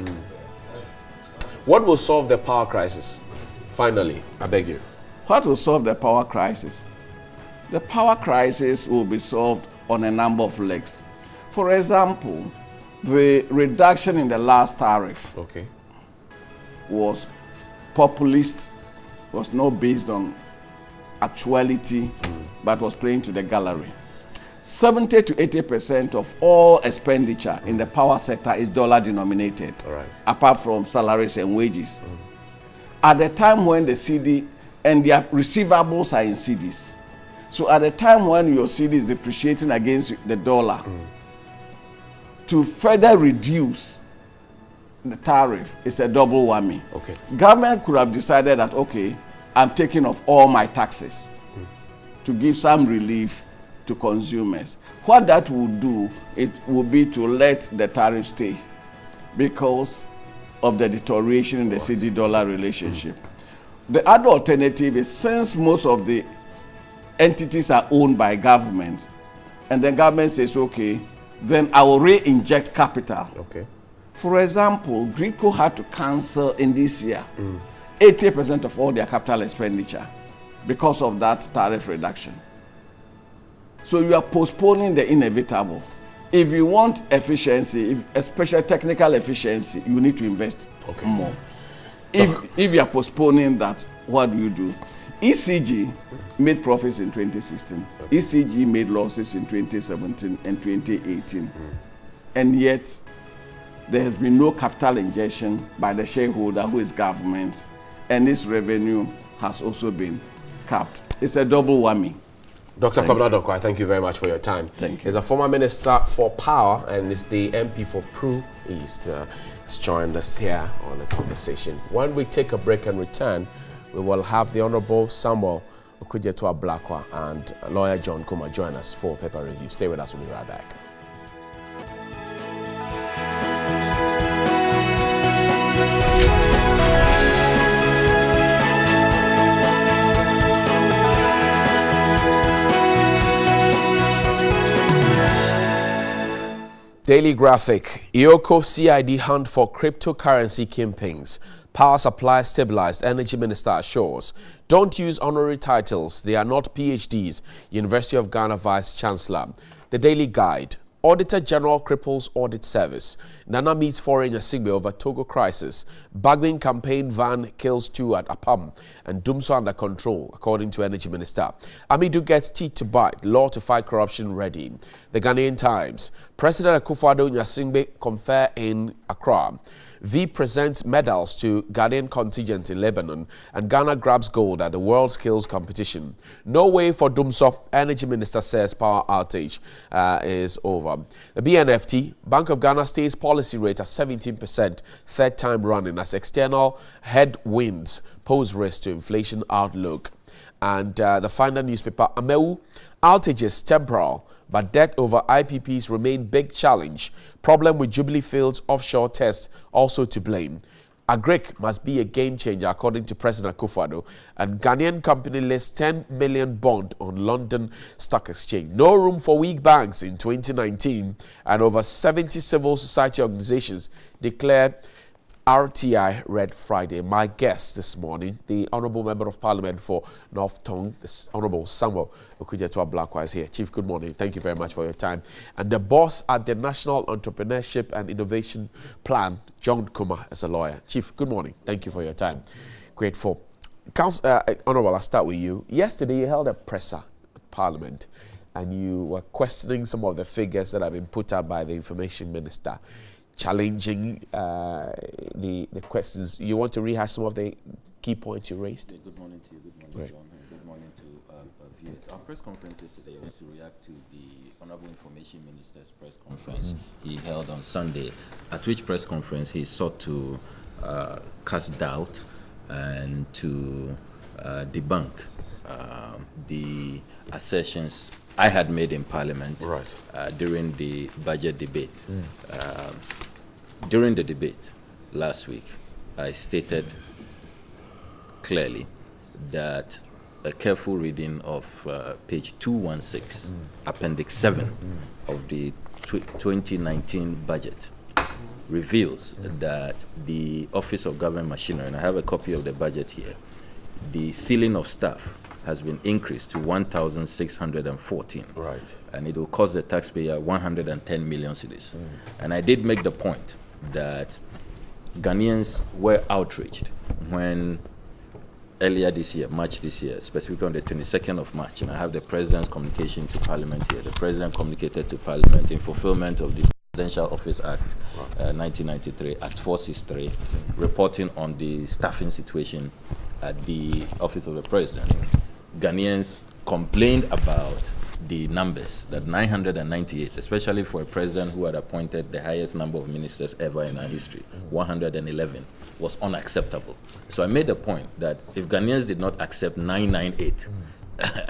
What will solve the power crisis? Finally, I beg you. What will solve the power crisis? The power crisis will be solved on a number of legs. For example, the reduction in the last tariff was populist, was not based on actuality, but was playing to the gallery. 70 to 80% of all expenditure in the power sector is dollar denominated, apart from salaries and wages. At the time when the CD and their receivables are in CDs. So at the time when your CD is depreciating against the dollar, to further reduce the tariff is a double whammy. Government could have decided that, okay, I'm taking off all my taxes to give some relief to consumers. What that would do, it will be to let the tariff stay because of the deterioration in the CD-dollar relationship. The other alternative is, since most of the entities are owned by government, and the government says, okay, then I will re-inject capital. For example, Greco had to cancel in this year 80% of all their capital expenditure because of that tariff reduction. So you are postponing the inevitable. If you want efficiency, especially technical efficiency, you need to invest more. If you are postponing that, what do you do? ECG made profits in 2016. ECG made losses in 2017 and 2018. And yet, there has been no capital injection by the shareholder, who is government, and this revenue has also been capped. It's a double whammy. Dr. Kwabena Dokwai, thank you very much for your time. Thank you. He's a former Minister for Power and is the MP for Pru East. He's joined us here on the conversation. When we take a break and return, we will have the Honorable Samuel Okudzeto Ablakwa and lawyer John Kuma join us for Paper Review. Stay with us, we'll be right back. Daily Graphic, Ioko CID hunt for cryptocurrency kingpins. Power supply stabilized, Energy Minister assures. Don't use honorary titles, they are not PhDs. University of Ghana Vice Chancellor. The Daily Guide, Auditor General cripples audit service. Nana meets foreign Asigbe over Togo crisis. Bagwin campaign van kills 2 at Apam. And Dumso under control, according to Energy Minister. Amidu gets teeth to bite. Law to fight corruption ready. The Ghanaian Times. President Akufo-Addo Asigbe confer in Accra. V presents medals to Ghanaian contingent in Lebanon, and Ghana grabs gold at the World Skills Competition. No way for Dumso, Energy Minister says power outage is over. The BNFT, Bank of Ghana stays policy rate at 17%, third time running as external headwinds pose risk to inflation outlook. And the final newspaper, Amewu, outages temporal, but debt over IPPs remain big challenge. Problem with Jubilee Fields offshore test also to blame. Agric must be a game changer, according to President Akufo-Addo. And Ghanaian company lists 10 million bond on London Stock Exchange. No room for weak banks in 2019. And over 70 civil society organizations declare RTI Red Friday. My guest this morning, the Honourable Member of Parliament for North Tongue, the Honourable Samuel Okudzeto Blackwise here. Chief, good morning. Thank you very much for your time. And the boss at the National Entrepreneurship and Innovation Plan, John Kuma, is a lawyer. Chief, good morning. Thank you for your time. Grateful. Honourable, I'll start with you. Yesterday, you held a presser at Parliament and you were questioning some of the figures that have been put out by the Information Minister, challenging the questions. You want to rehash some of the key points you raised? Good morning to you. Good morning, John. And good morning to viewers. Our press conference yesterday was to react to the Honourable Information Minister's press conference he held on Sunday, at which press conference he sought to cast doubt and to debunk the assertions I had made in Parliament during the budget debate. During the debate last week, I stated clearly that a careful reading of page 216, Appendix 7 of the 2019 budget reveals that the Office of Government Machinery, and I have a copy of the budget here, the ceiling of staff has been increased to 1,614. Right. And it will cost the taxpayer 110 million cedis. And I did make the point that Ghanaians were outraged when earlier this year, March this year, specifically on the 22nd of March, and I have the President's communication to Parliament here. The President communicated to Parliament in fulfillment of the Presidential Office Act 1993, Act 463, reporting on the staffing situation at the Office of the President. Ghanaians complained about the numbers, that 998, especially for a president who had appointed the highest number of ministers ever in our history, 111, was unacceptable. So I made the point that if Ghanaians did not accept 998,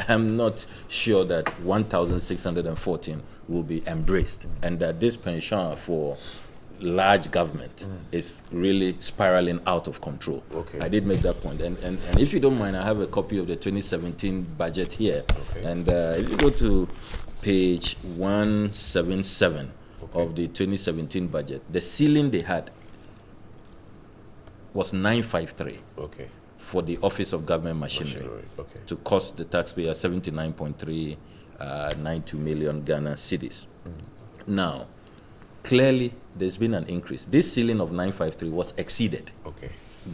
I'm not sure that 1,614 will be embraced, and that this penchant for large government is really spiraling out of control. I did make that point. And if you don't mind, I have a copy of the 2017 budget here. And if you go to page 177 of the 2017 budget, the ceiling they had was 953 for the Office of Government Machinery, to cost the taxpayer 79.392 million Ghana cedis. Now, clearly, there's been an increase. This ceiling of 953 was exceeded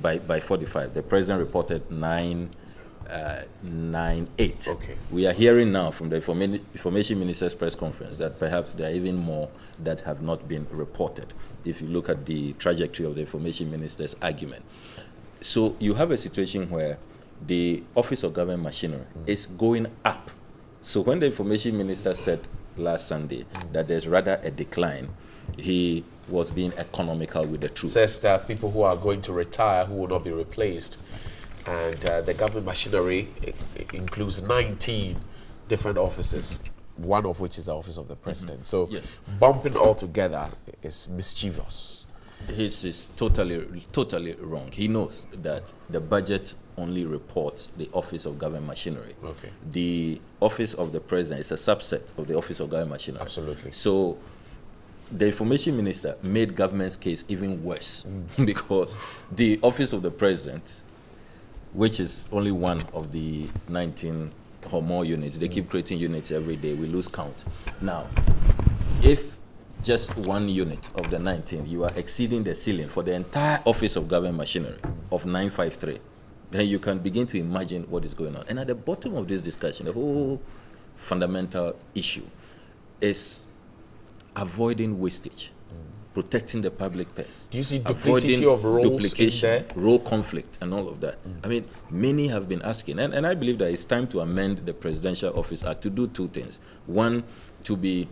by 45. The President reported 998. We are hearing now from the Information Minister's press conference that perhaps there are even more that have not been reported, if you look at the trajectory of the Information Minister's argument. So you have a situation where the Office of Government Machinery is going up. So when the Information Minister said last Sunday that there's rather a decline, he was being economical with the truth. Says that people who are going to retire who will not be replaced, and the government machinery includes 19 different offices, one of which is the Office of the President. So bumping all together is mischievous. This is totally wrong. He knows that the budget only reports the Office of Government Machinery. The Office of the President is a subset of the Office of Government Machinery. Absolutely. So the Information Minister made government's case even worse because the Office of the President, which is only one of the 19 or more units, they keep creating units every day, we lose count. Now, if just one unit of the 19, you are exceeding the ceiling for the entire Office of Government Machinery of 953, then you can begin to imagine what is going on. And at the bottom of this discussion, the whole fundamental issue is avoiding wastage, protecting the public purse. Do you see duplicity of roles duplication, in there? role conflict, and all of that? I mean, many have been asking, and I believe that it's time to amend the Presidential Office Act to do two things. One, to be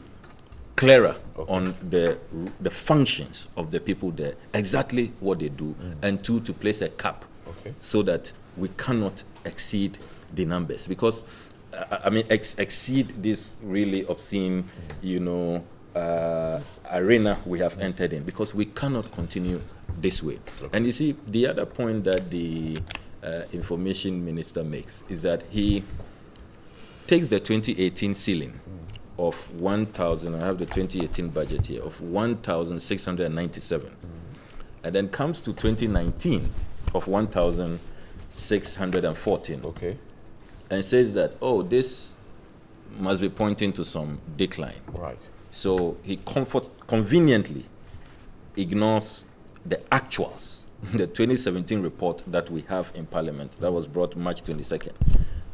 clearer on the functions of the people there, exactly what they do, and two, to place a cap so that we cannot exceed the numbers, because I mean exceed this really obscene, arena we have entered in, because we cannot continue this way. And you see, the other point that the information minister makes is that he takes the 2018 ceiling of 1,000, I have the 2018 budget here, of 1,697, and then comes to 2019 of 1,614. Okay. And says that, oh, this must be pointing to some decline. Right. So he conveniently ignores the actuals, the 2017 report that we have in Parliament that was brought March 22nd.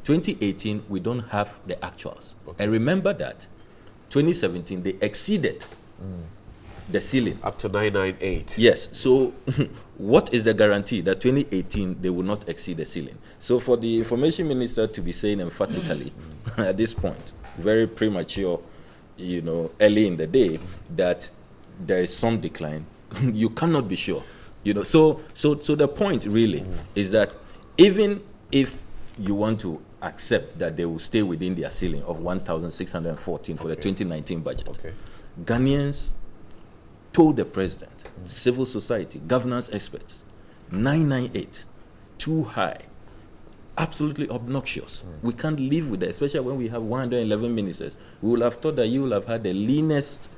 2018, we don't have the actuals. Okay. And remember that 2017, they exceeded the ceiling. Up to 998. Yes. So what is the guarantee that 2018, they will not exceed the ceiling? So for the information minister to be saying emphatically at this point, very premature, early in the day, that there is some decline, you cannot be sure. So the point really is that even if you want to accept that they will stay within their ceiling of 1,614 for the 2019 budget, Ghanaians told the president, civil society, governance experts, 998, too high, absolutely obnoxious. We can't live with that, especially when we have 111 ministers. We will have thought that you will have had the leanest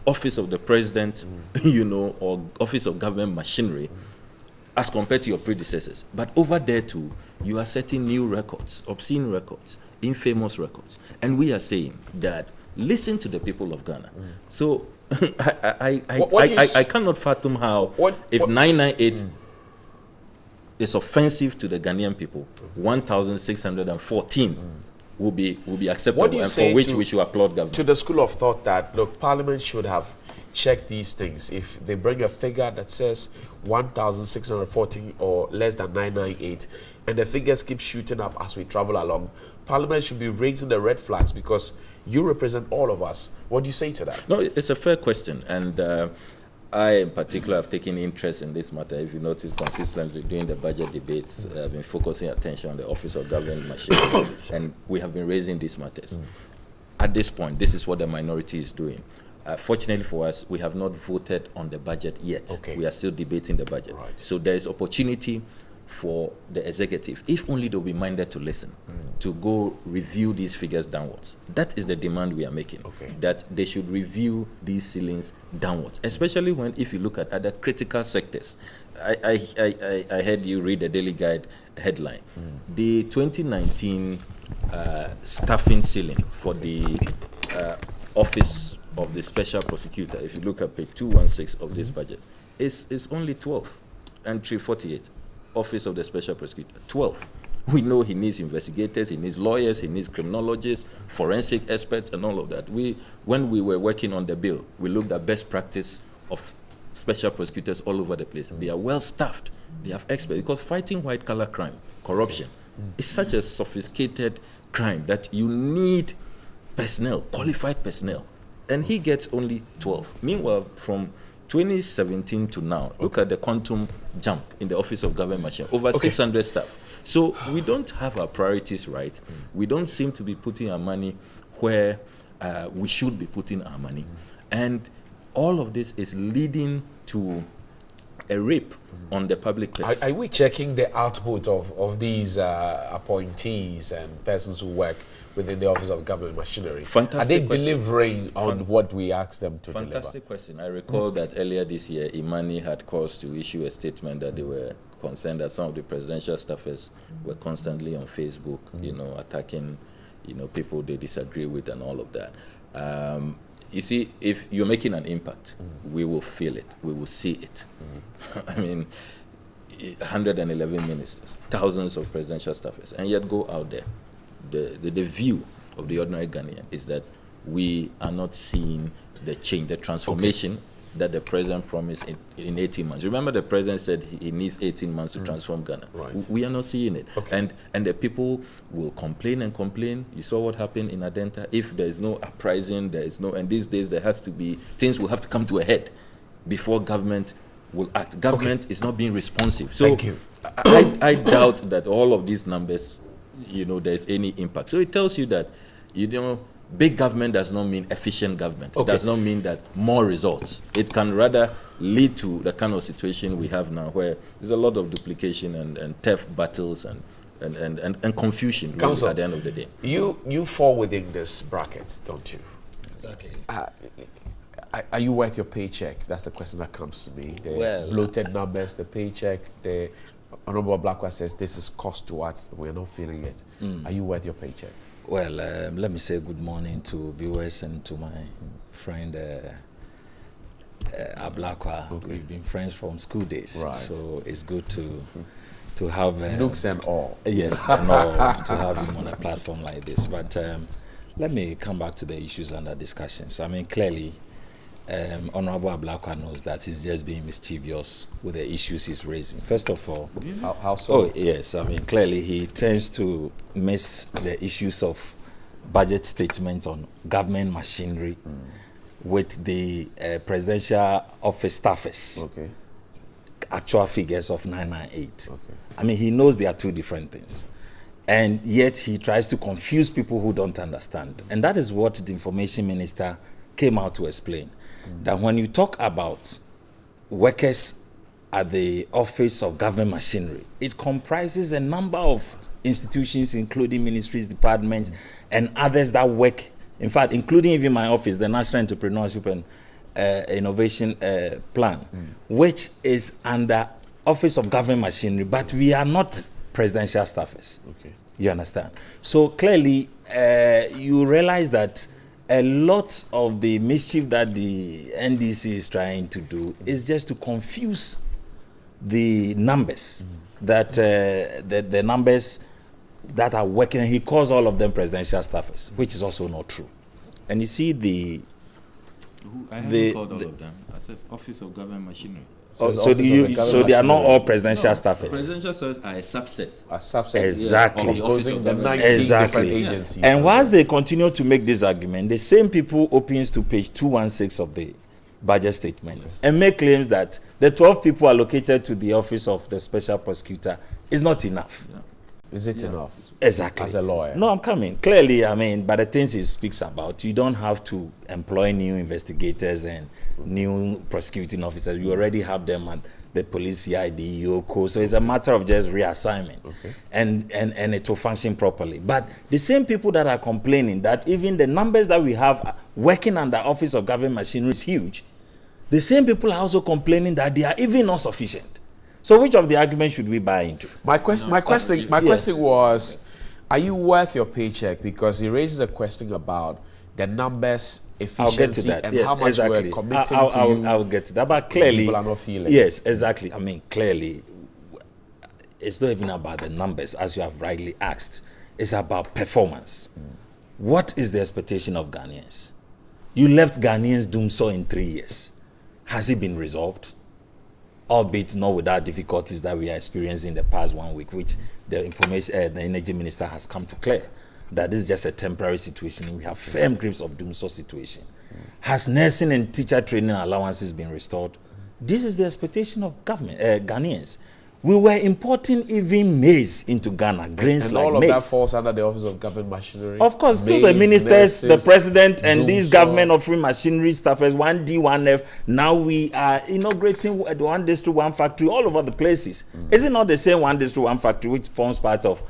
office of the president, or office of government machinery, as compared to your predecessors. But over there too, you are setting new records, obscene records, infamous records. And we are saying that listen to the people of Ghana. So I cannot fathom how if 998 is offensive to the Ghanaian people, 1,614 will be acceptable, and for which we should applaud government. To the school of thought that, look, Parliament should have checked these things. If they bring a figure that says 1,614 or less than 998, and the figures keep shooting up as we travel along, Parliament should be raising the red flags, because you represent all of us. What do you say to that? No, it's a fair question, and I in particular have taken interest in this matter. If you notice, consistently during the budget debates, I've been focusing attention on the Office of Government Machinery, and we have been raising these matters. At this point, this is what the minority is doing. Fortunately for us, we have not voted on the budget yet. Okay. We are still debating the budget. Right. So there is opportunity for the executive, if only they'll be minded to listen, to go review these figures downwards. That is the demand we are making, that they should review these ceilings downwards, especially when, if you look at other critical sectors. I heard you read the Daily Guide headline. The 2019 staffing ceiling for the Office of the Special Prosecutor, if you look at page 216 of this budget, is only 12 and 348. Office of the Special Prosecutor, 12. We know he needs investigators, he needs lawyers, he needs criminologists, forensic experts, and all of that. When we were working on the bill, we looked at best practice of special prosecutors all over the place. They are well staffed, they have experts, because fighting white collar crime, corruption, is such a sophisticated crime that you need personnel, qualified personnel. And he gets only 12. Meanwhile, from 2017 to now, look at the quantum jump in the Office of Government Machinery, over 600 staff. So we don't have our priorities right. We don't seem to be putting our money where we should be putting our money. And all of this is leading to a rape on the public purse. Are we checking the output of these appointees and persons who work within the Office of Government Machinery? Fantastic Are they question. delivering on what we asked them to Fantastic question. I recall that earlier this year, Imani had cause to issue a statement that they were concerned that some of the presidential staffers were constantly on Facebook, attacking, people they disagree with and all of that. You see, if you're making an impact, we will feel it, we will see it. I mean, 111 ministers, thousands of presidential staffers, and yet go out there. The view of the ordinary Ghanaian is that we are not seeing the change, the transformation that the president promised in 18 months. Remember, the president said he needs 18 months to transform Ghana. Right. We are not seeing it. And the people will complain and complain. You saw what happened in Adenta. If there is no uprising, there is no, and these days there has to be, things will have to come to a head before government will act. Government is not being responsive. So Thank you. I doubt that all of these numbers, there's any impact. So it tells you that, big government does not mean efficient government. Okay. It does not mean that more results. It can rather lead to the kind of situation we have now, where there's a lot of duplication and theft battles and confusion, really, Council, at the end of the day. You fall within this bracket, don't you? Exactly. Are you worth your paycheck? That's the question that comes to me. The Well, bloated numbers, the paycheck, the Honorable Blackwell says this is cost to us, we're not feeling it. Are you worth your paycheck? Well, let me say good morning to viewers and to my friend Ablakwa. Okay. We've been friends from school days, right. So it's good to have looks and all. Yes, and all, to have him on a platform like this. But let me come back to the issues under discussions. I mean, clearly, Honorable Ablakwa knows that he's just being mischievous with the issues he's raising. First of all, how so? Oh yes, I mean clearly he tends to miss the issues of budget statements on government machinery with the presidential office staffers. Okay. Actual figures of 998. Okay. I mean, he knows they are two different things. And yet he tries to confuse people who don't understand. And that is what the information minister came out to explain. That when you talk about workers at the office of government machinery, it comprises a number of institutions, including ministries, departments, and others that work, in fact, including even my office, the National Entrepreneurship and Innovation Plan, which is under Office of Government Machinery, but we are not presidential staffers. Okay. You understand? So clearly, you realize that a lot of the mischief that the NDC is trying to do is just to confuse the numbers, that the numbers that are working, and he calls all of them presidential staffers, which is also not true. And you see I haven't called all of them. I said Office of Government Machinery. So they are not all presidential staffers. Presidential staffers are a subset. A subset. Exactly. Yeah, of the Office of Government. Exactly. Agencies. And whilst they continue to make this argument, the same people opens to page 216 of the budget statement and make claims that the 12 people allocated to the office of the special prosecutor is not enough. Is it enough? Exactly. As a lawyer? No, I'm coming. Clearly, I mean, by the things he speaks about, you don't have to employ new investigators and new prosecuting officers. You already have them at the police CID, YOCO. So it's a matter of just reassignment. Okay. And it will function properly. But the same people that are complaining that even the numbers that we have working under Office of Government Machinery is huge, the same people are also complaining that they are even not sufficient. So which of the arguments should we buy into? My question was, are you worth your paycheck? Because he raises a question about the numbers, efficiency, and how much we're committing to you. I'll get to that. But clearly, people are not feeling. Yes, exactly. I mean, clearly, it's not even about the numbers, as you have rightly asked. It's about performance. What is the expectation of Ghanaians? You left Ghanaians doomed so in 3 years. Has it been resolved? Albeit not without difficulties that we are experiencing in the past 1 week, which the the energy minister has come to clear that this is just a temporary situation. We have firm grips of doomsday situation. Has nursing and teacher training allowances been restored? This is the expectation of government, Ghanaians. We were importing even maize into Ghana, grains and like all of maize. that falls under the Office of Government Machinery. Of course, still Maize, the ministers, nurses, the president, and these Doomsday. government offering machinery staffers, 1D, 1F. Now we are inaugurating the 1 district, 1 factory all over the places. Is it not the same 1 district, 1 factory which forms part of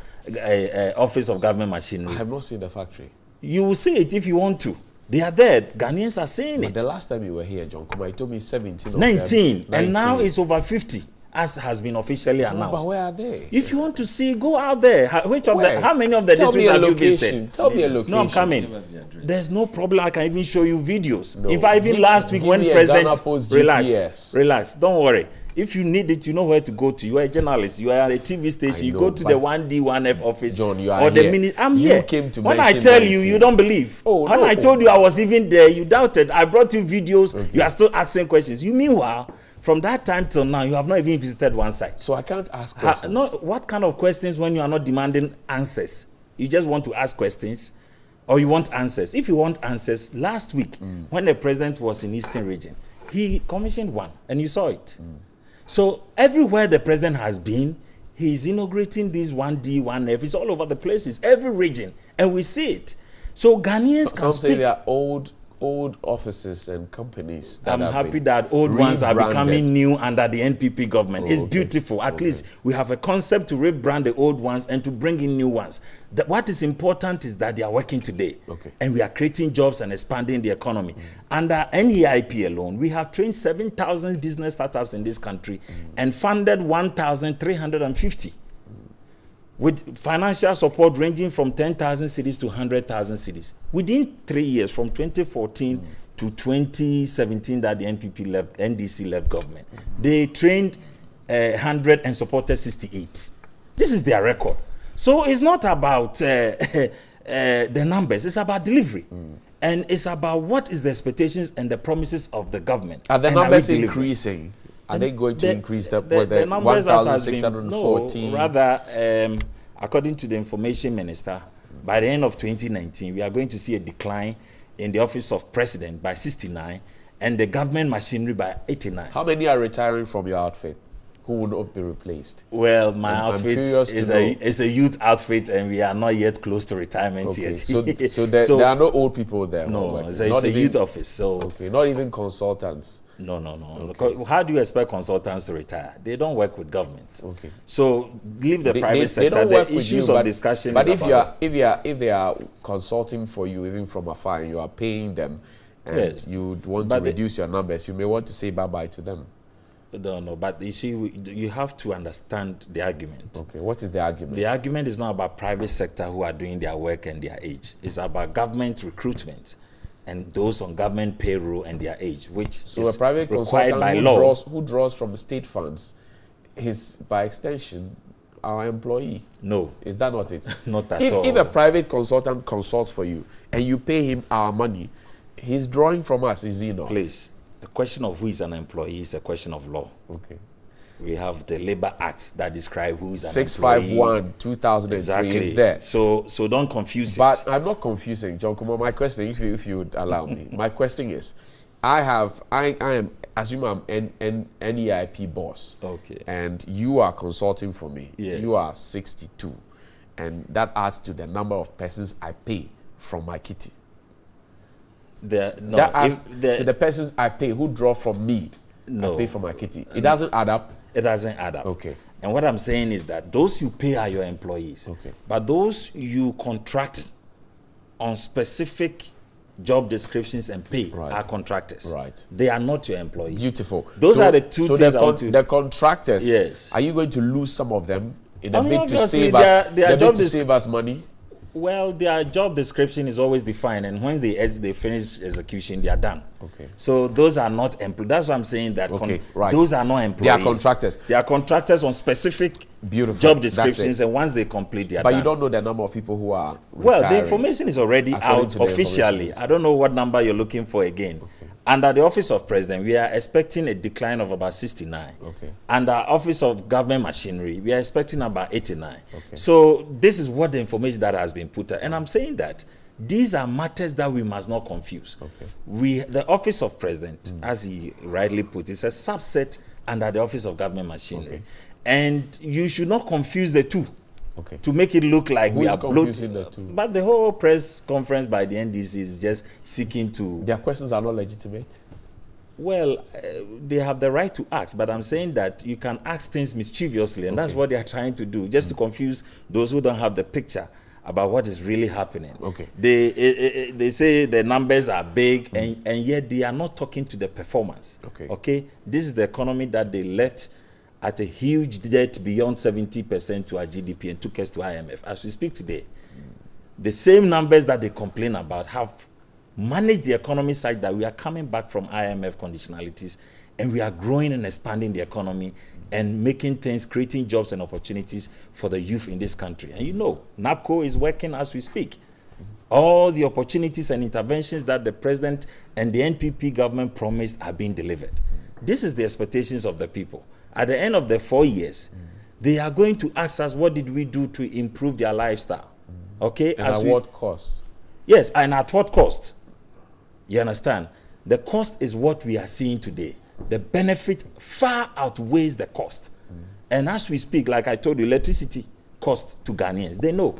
Office of Government Machinery? I have not seen the factory. You will see it if you want to. They are there. Ghanaians are saying But it. the last time you were here, John Kuma, you told me 17 of 19, them. and now it's over 50. As has been officially announced. But where are they? If you want to see, go out there. How many of the Tell districts me a have you location. visited? Tell me a location. No, I'm coming. There's no problem. I can even show you videos. No. In fact, even last week Give when me a President... Ghana Post Relax. GPS. Relax. Don't worry. If you need it, you know where to go to. You are a journalist. You are at a TV station. You go to the 1D, 1F office. John, you are or the here. minute. I'm You here. came to when I mention tell you, 19. you don't believe. Oh, when no. I told you I was even there, you doubted. I brought you videos. Okay. You are still asking questions. You meanwhile... From that time till now, you have not even visited one site. So I can't ask questions. What kind of questions when you are not demanding answers? You just want to ask questions or you want answers? If you want answers, last week when the president was in Eastern region, he commissioned one and you saw it. So everywhere the president has been, he is inaugurating this 1D, 1F. It's all over the places, every region, and we see it. So Ghanaians can Some say speak. they are old offices and companies. That I'm have happy been that old ones are rebranded. becoming new under the NPP government. It's okay. beautiful. At least we have a concept to rebrand the old ones and to bring in new ones. What is important is that they are working today. Okay. And we are creating jobs and expanding the economy. Under NEIP alone, we have trained 7,000 business startups in this country and funded 1,350. With financial support ranging from 10,000 cities to 100,000 cities. Within 3 years, from 2014 to 2017 that the NDC left government, they trained 100 and supported 68. This is their record. So it's not about the numbers, it's about delivery. And it's about what is the expectations and the promises of the government. Are the and numbers are we increasing? Are they going to increase the numbers as has been, 1,614? no, rather, according to the information minister, by the end of 2019, we are going to see a decline in the office of president by 69 and the government machinery by 89. How many are retiring from your outfit who will not be replaced? Well, my outfit is a youth outfit, and we are not yet close to retirement yet. So there are no old people there. No, it's a youth office. So not even consultants. No. Okay. How do you expect consultants to retire? They don't work with government. Okay. So leave the private sector. They don't work the with issues you, of discussion. But if they are consulting for you even from afar and you are paying them, and you want to reduce your numbers, you may want to say bye bye to them. No, but you see, you have to understand the argument. Okay, what is the argument? The argument is not about private sector who are doing their work and their age. It's about government recruitment and those on government payroll and their age, which so is a private required by who law. Who draws from the state funds is, by extension, our employee. No. Is that not it? Not at all. If a private consultant consults for you and you pay him our money, he's drawing from us, is he not? Please. The question of who is an employee is a question of law. Okay. We have the Labor Acts that describe who is an 651 2003 is there. So don't confuse but I'm not confusing, John Kumo. My question, if you would allow me, my question is, I am assume I'm an NEIP boss. Okay. And you are consulting for me. Yes. You are 62, and that adds to the number of persons I pay from my kitty. That adds to the persons I pay who draw from me. I pay for my kitty. It doesn't add up. It doesn't add up. Okay. And what I'm saying is that those you pay are your employees. Okay. But those you contract on specific job descriptions and pay are contractors. Right. They are not your employees. Beautiful. Those are the two things I want to... The contractors, yes. Are you going to lose some of them in a bid to obviously save us money? Well, their job description is always defined, and when they finish execution, they are done. Okay. So those are not employees. That's why I'm saying that those are not employees. They are contractors. They are contractors on specific job descriptions, and once they complete, they are done. But you don't know the number of people who are Well, the information is already out officially. I don't know what number you're looking for again. Okay. Under the Office of President, we are expecting a decline of about 69. Okay. Under Office of Government Machinery, we are expecting about 89. Okay. So this is what the information that has been put out. And I'm saying that these are matters that we must not confuse. Okay. The Office of President, as he rightly put, is a subset under the Office of Government Machinery. Okay. And you should not confuse the two. Okay. To make it look like we are confusing the two? But the whole press conference by the NDC is just seeking to... Their questions are not legitimate? Well, they have the right to ask, but I'm saying that you can ask things mischievously, and that's what they are trying to do, just to confuse those who don't have the picture about what is really happening. Okay. They say the numbers are big, and yet they are not talking to the performance. Okay. This is the economy that they left at a huge debt beyond 70% to our GDP and took us to IMF. As we speak today, the same numbers that they complain about have managed the economy such that we are coming back from IMF conditionalities and we are growing and expanding the economy and making things, creating jobs and opportunities for the youth in this country. And you know, NAPCO is working as we speak. All the opportunities and interventions that the president and the NPP government promised are being delivered. This is the expectations of the people. At the end of the 4 years, they are going to ask us, what did we do to improve their lifestyle? Okay? And at what cost? Yes, and at what cost? You understand? The cost is what we are seeing today. The benefit far outweighs the cost. And as we speak, like I told you, electricity cost to Ghanaians. They know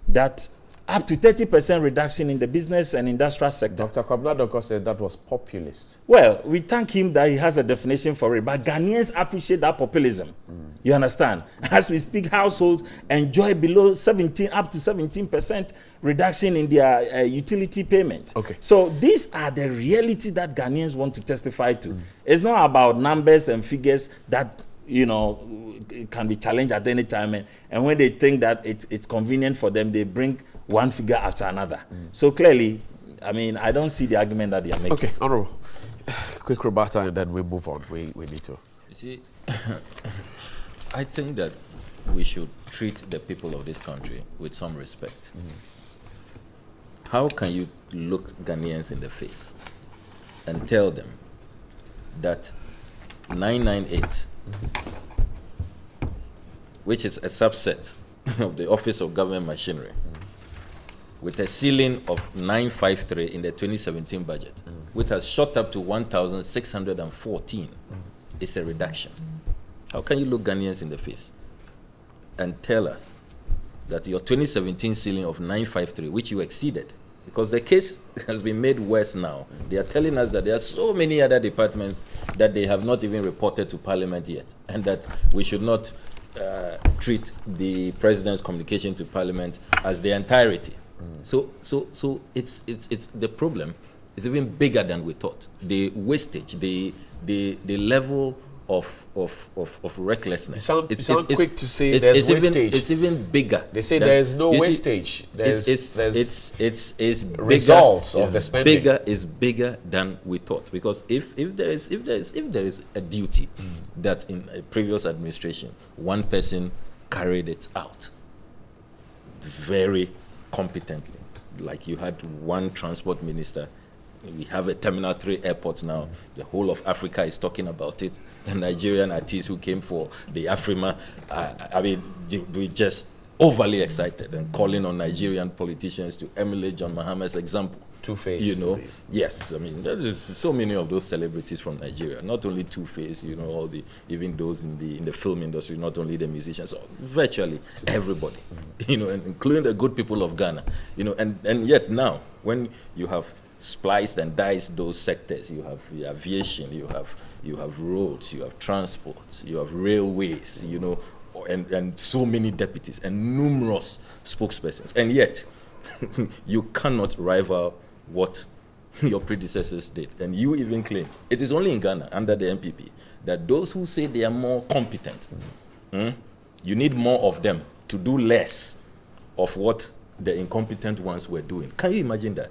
that up to 30% reduction in the business and industrial sector. Dr. Kwabena said that was populist. Well, we thank him that he has a definition for it, but Ghanaians appreciate that populism. You understand? As we speak, households enjoy below 17, up to 17% reduction in their utility payments. Okay. So these are the reality that Ghanaians want to testify to. It's not about numbers and figures that, you know, it can be challenged at any time. And when they think that it's convenient for them, they bring one figure after another. So clearly, I mean, I don't see the argument that they are making. Okay, Honorable. Quick rebuttal and then we move on. We need to. You see, I think that we should treat the people of this country with some respect. How can you look Ghanaians in the face and tell them that 998, which is a subset of the Office of Government Machinery, with a ceiling of 953 in the 2017 budget, which has shot up to 1,614, is a reduction? How can you look Ghanaians in the face and tell us that your 2017 ceiling of 953, which you exceeded, because the case has been made worse now. They are telling us that there are so many other departments that they have not even reported to Parliament yet, and that we should not treat the President's communication to Parliament as the entirety. So it's the problem is even bigger than we thought. The wastage, the level of recklessness. You sound quick to say there's wastage. It's even bigger. They say there is no wastage. It's bigger, results of the spending. Is bigger than we thought, because if there is a duty that in a previous administration one person carried it out very competently, like you had one transport minister. We have a Terminal 3 airport now. The whole of Africa is talking about it. The Nigerian artists who came for the Afrima, I mean, we just overly excited and calling on Nigerian politicians to emulate John Mahama's example. Two-Face. You know, yes. I mean, there is so many of those celebrities from Nigeria. Not only Two-Face, you know, all the, even those in the film industry, not only the musicians, so virtually everybody, you know, and including the good people of Ghana, you know, and yet now, when you have spliced and diced those sectors, you have the aviation, you have roads, you have transport, you have railways, you know, and so many deputies and numerous spokespersons, and yet you cannot rival what your predecessors did. And you even claim it is only in Ghana under the MPP that those who say they are more competent, you need more of them to do less of what the incompetent ones were doing. Can you imagine that?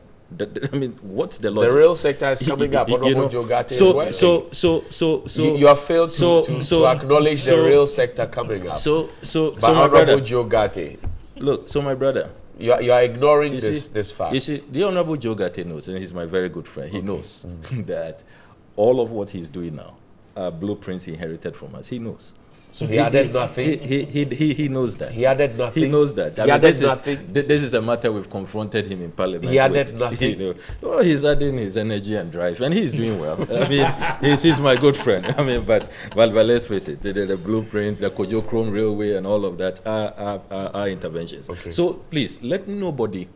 I mean, what's the logic? The real sector is coming up. You know, so you have failed to acknowledge the real sector coming up. So my brother, Joe Gate. Look, so my brother, you are ignoring this fact. You see, the Honorable Joe Gate knows, and he's my very good friend. He knows that all of what he's doing now are blueprints he inherited from us. He knows. So he added nothing. He knows that. He added nothing. He knows that. He added nothing. This is a matter we've confronted him in Parliament. He added nothing. You know, he's adding his energy and drive, and he's doing well. I mean, he's my good friend. I mean, but let's face it, the blueprint, the Kojo Chrome Railway, and all of that are interventions. Okay. So please, let nobody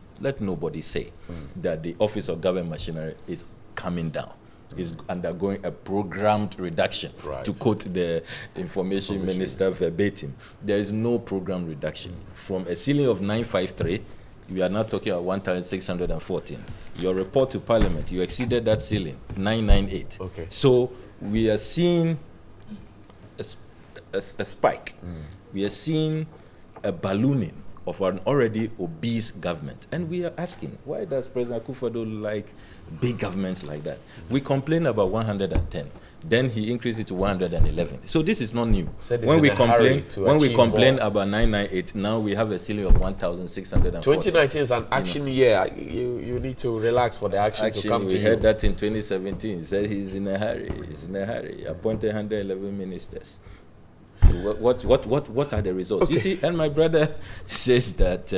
say that the Office of Government Machinery is coming down. Is undergoing a programmed reduction, to quote the information minister verbatim. There is no program reduction. From a ceiling of 953, we are now talking about 1,614. Your report to Parliament, you exceeded that ceiling, 998. Okay. So we are seeing a spike. We are seeing a ballooning of an already obese government. And we are asking, why does President Akufo-Addo like big governments like that? We complain about 110. Then he increased it to 111. So this is not new. When we complain about 998, now we have a ceiling of 1,640. 2019 is an action year. You need to relax for the action to come to you. We heard that in 2017. He said he's in a hurry. He's in a hurry. Appointed 111 ministers. What are the results? Okay. You see, and my brother says that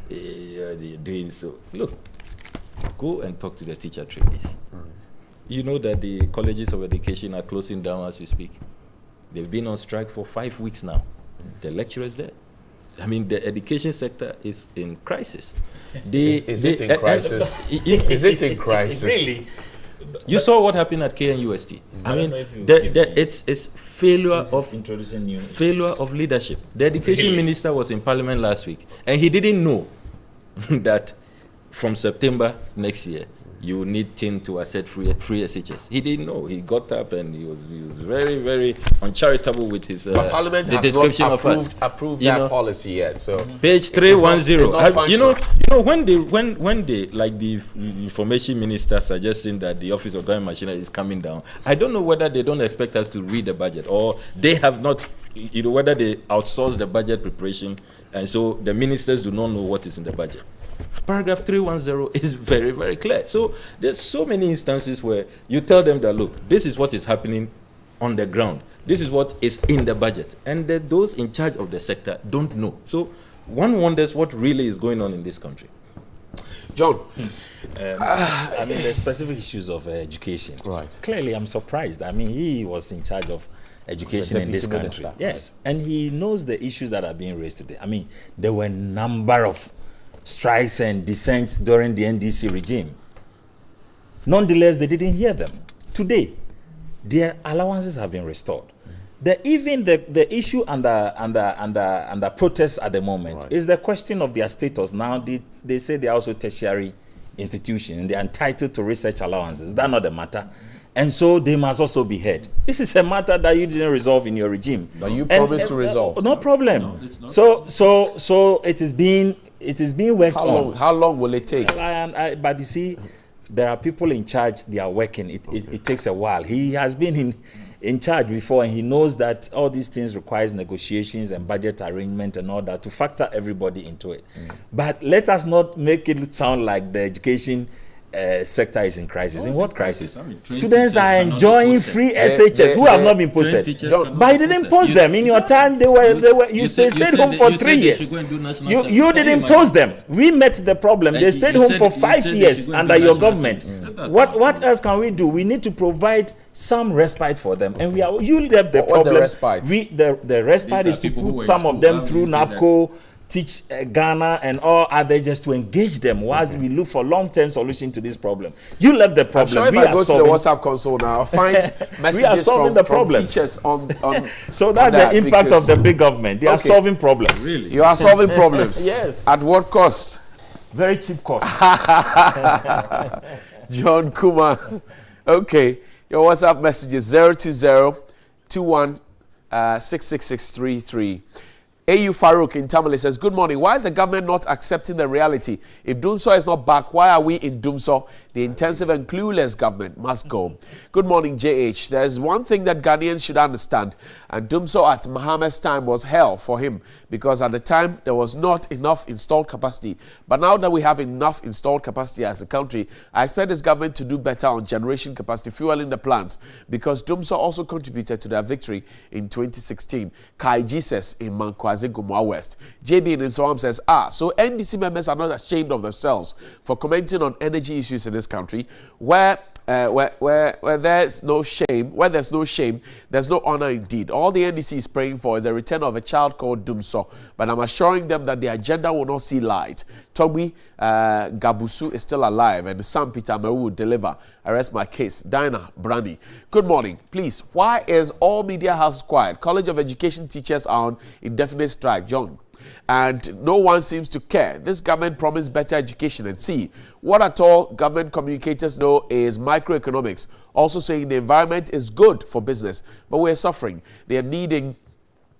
you're doing so. Look, go and talk to the teacher trainees. You know that the colleges of education are closing down as we speak. They've been on strike for 5 weeks now. The lecturers there, I mean, the education sector is in crisis. Is it in crisis? Is it in crisis? Really? You saw what happened at KNUST. I mean, it's failure of leadership. The education minister was in parliament last week, and he didn't know that from September next year you need team to accept free SHS. He didn't know. He got up and he was very, very uncharitable with his but Parliament the has description not of us. approved that policy yet. So page 310. You know when they like the information minister suggesting that the office of government machinery is coming down, I don't know whether they don't expect us to read the budget, or they have not, whether they outsource the budget preparation, and so the ministers do not know what is in the budget. Paragraph 310 is very, very clear. So there's so many instances where you tell them that, look, this is what is happening on the ground. This is what is in the budget. And that those in charge of the sector don't know. So one wonders what really is going on in this country. John? I mean, the specific issues of education. Right. Clearly, I'm surprised. I mean, he was in charge of education in this country. Minister, yes. Right. And he knows the issues that are being raised today. I mean, there were a number of strikes and dissents during the NDC regime. Nonetheless, they didn't hear them. Today, their allowances have been restored. Even the issue under protest at the moment is the question of their status. Now, they say they are also tertiary institutions and they are entitled to research allowances. Is that not the matter? And so they must also be heard. This is a matter that you didn't resolve in your regime. But you promised to resolve. No problem. No, so it is being worked on. How long will it take? But you see, there are people in charge. They are working. It takes a while. He has been in charge before, and he knows that all these things requires negotiations and budget arrangement and all that to factor everybody into it. But let us not make it sound like the education sector is in crisis. In what crisis? Students are enjoying free SHS who have not been posted. But you didn't post them. In your time, they stayed home for 3 years. You didn't post them. We met the problem. They stayed home for 5 years under your government. What else can we do? We need to provide some respite for them. And you left the problem. The respite is to put some of them through NAPCO, teach Ghana and all others, just to engage them whilst we look for long-term solution to this problem. You left the problem. I'm sure if I go to the WhatsApp console now, I'll find messages we are solving the problem. Teachers on so that's the impact of the big government. They are solving problems. Really? You are solving problems? Yes. At what cost? Very cheap cost. John Kuma. Okay. Your WhatsApp message is 020-21-66633. AU Farouk in Tamale says, good morning. Why is the government not accepting the reality? If Dumso is not back, why are we in Dumso? The intensive and clueless government must go. Good morning, JH. There's one thing that Ghanaians should understand, and Dumso at Mohammed's time was hell for him, because at the time there was not enough installed capacity. But now that we have enough installed capacity as a country, I expect this government to do better on generation capacity, fueling the plants, because Dumso also contributed to their victory in 2016. Kai Jesus in Mankwazi Gumwa West. JB in Islam says, so NDC members are not ashamed of themselves for commenting on energy issues in this country, where there's no shame, there's no honor indeed. All the NDC is praying for is the return of a child called Dumso, but I'm assuring them that the agenda will not see light. Toby Gabusu is still alive, and Sam Peter Meru will deliver. I rest my case. Dinah Brani. Good morning. Please, why is all media houses quiet? College of Education teachers are on indefinite strike. John. And no one seems to care. This government promised better education, and see, what at all government communicators know is microeconomics, also saying the environment is good for business, but we're suffering. They are needing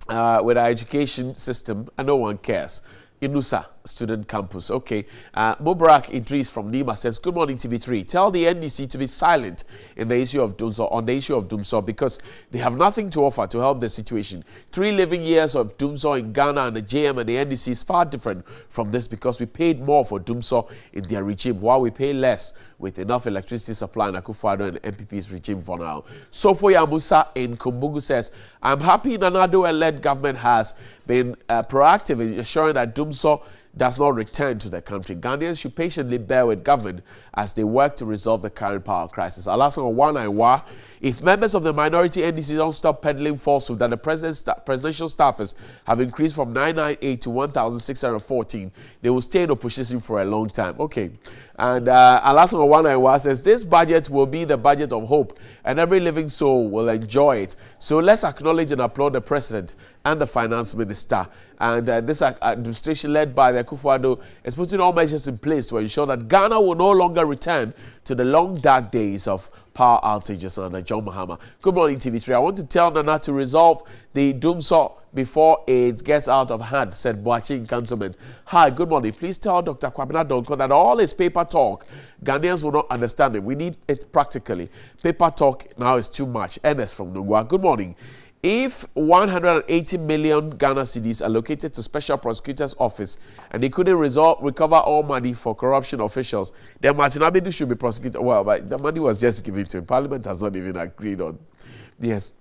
with our education system, and no one cares. Inusa Student Campus. Okay. Mubarak Idris from Nima says, good morning, TV3. Tell the NDC to be silent in the issue of Dumso, because they have nothing to offer to help the situation. 3 living years of Dumso in Ghana and the JM and the NDC is far different from this, because we paid more for Dumso in their regime, while we pay less with enough electricity supply in Akufo-Addo and MPP's regime for now. Sofoya Musa in Kumbugu says, I'm happy Nana Addo-led government has been proactive in ensuring that Dumso does not return to the country, Ghanaians should patiently bear with government as they work to resolve the current power crisis. Alasan Owanaiwa, if members of the minority NDC don't stop peddling falsehood that the presidential staffers have increased from 998 to 1,614, they will stay in opposition for a long time. Okay. And Alasan Owanaiwa says this budget will be the budget of hope and every living soul will enjoy it. So let's acknowledge and applaud the president and the finance minister. And this administration led by the Akufo-Addo is putting all measures in place to ensure that Ghana will no longer return to the long dark days of power outages under John Mahama. Good morning, TV3. I want to tell Nana to resolve the doomsaw before it gets out of hand, said Boachi in Cantonment. Hi, good morning. Please tell Dr. Kwabena Donko that all his paper talk, Ghanaians will not understand it. We need it practically. Paper talk now is too much. Ernest from Nungwa. Good morning. If 180 million Ghana cedis allocated to Special Prosecutor's Office and they couldn't recover all money for corruption officials, then Martin Abidu should be prosecuted. Well, but the money was just given to him. Parliament has not even agreed on. Yes.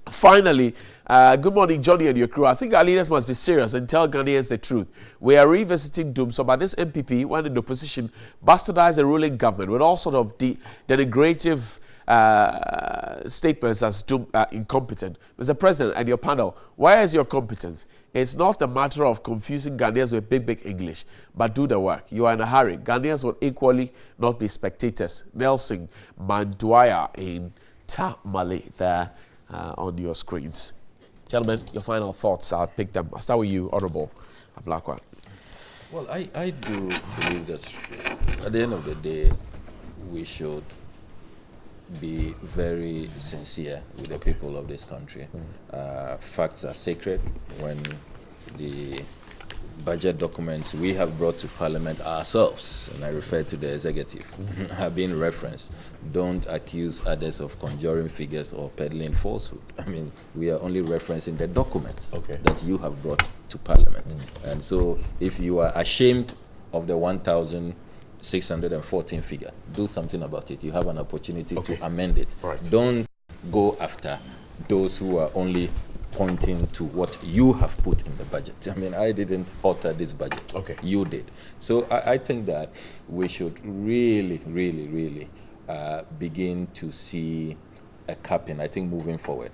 Finally, good morning, Johnny and your crew. I think our leaders must be serious and tell Ghanaians the truth. We are revisiting Doomsaw, but this MPP, when in opposition, bastardized the ruling government with all sort of denigrative statements as incompetent. Mr. President and your panel, where is your competence? It's not a matter of confusing Ghanaians with big English, but do the work. You are in a hurry. Ghanaians will equally not be spectators. Nelson Manduaya in Tamale there on your screens. Gentlemen, your final thoughts. I'll pick them. I'll start with you, Honorable Ablakwa. Well, I do believe that at the end of the day, we should be very sincere with the people of this country. Facts are sacred. When the budget documents we have brought to Parliament ourselves, and I refer to the executive, have been referenced, don't accuse others of conjuring figures or peddling falsehood. I mean, we are only referencing the documents that you have brought to Parliament. And so if you are ashamed of the 1,614 figure, do something about it. You have an opportunity to amend it. Don't go after those who are only pointing to what you have put in the budget. I mean, I didn't alter this budget. You did. So I think that we should really begin to see a capping, I think, moving forward.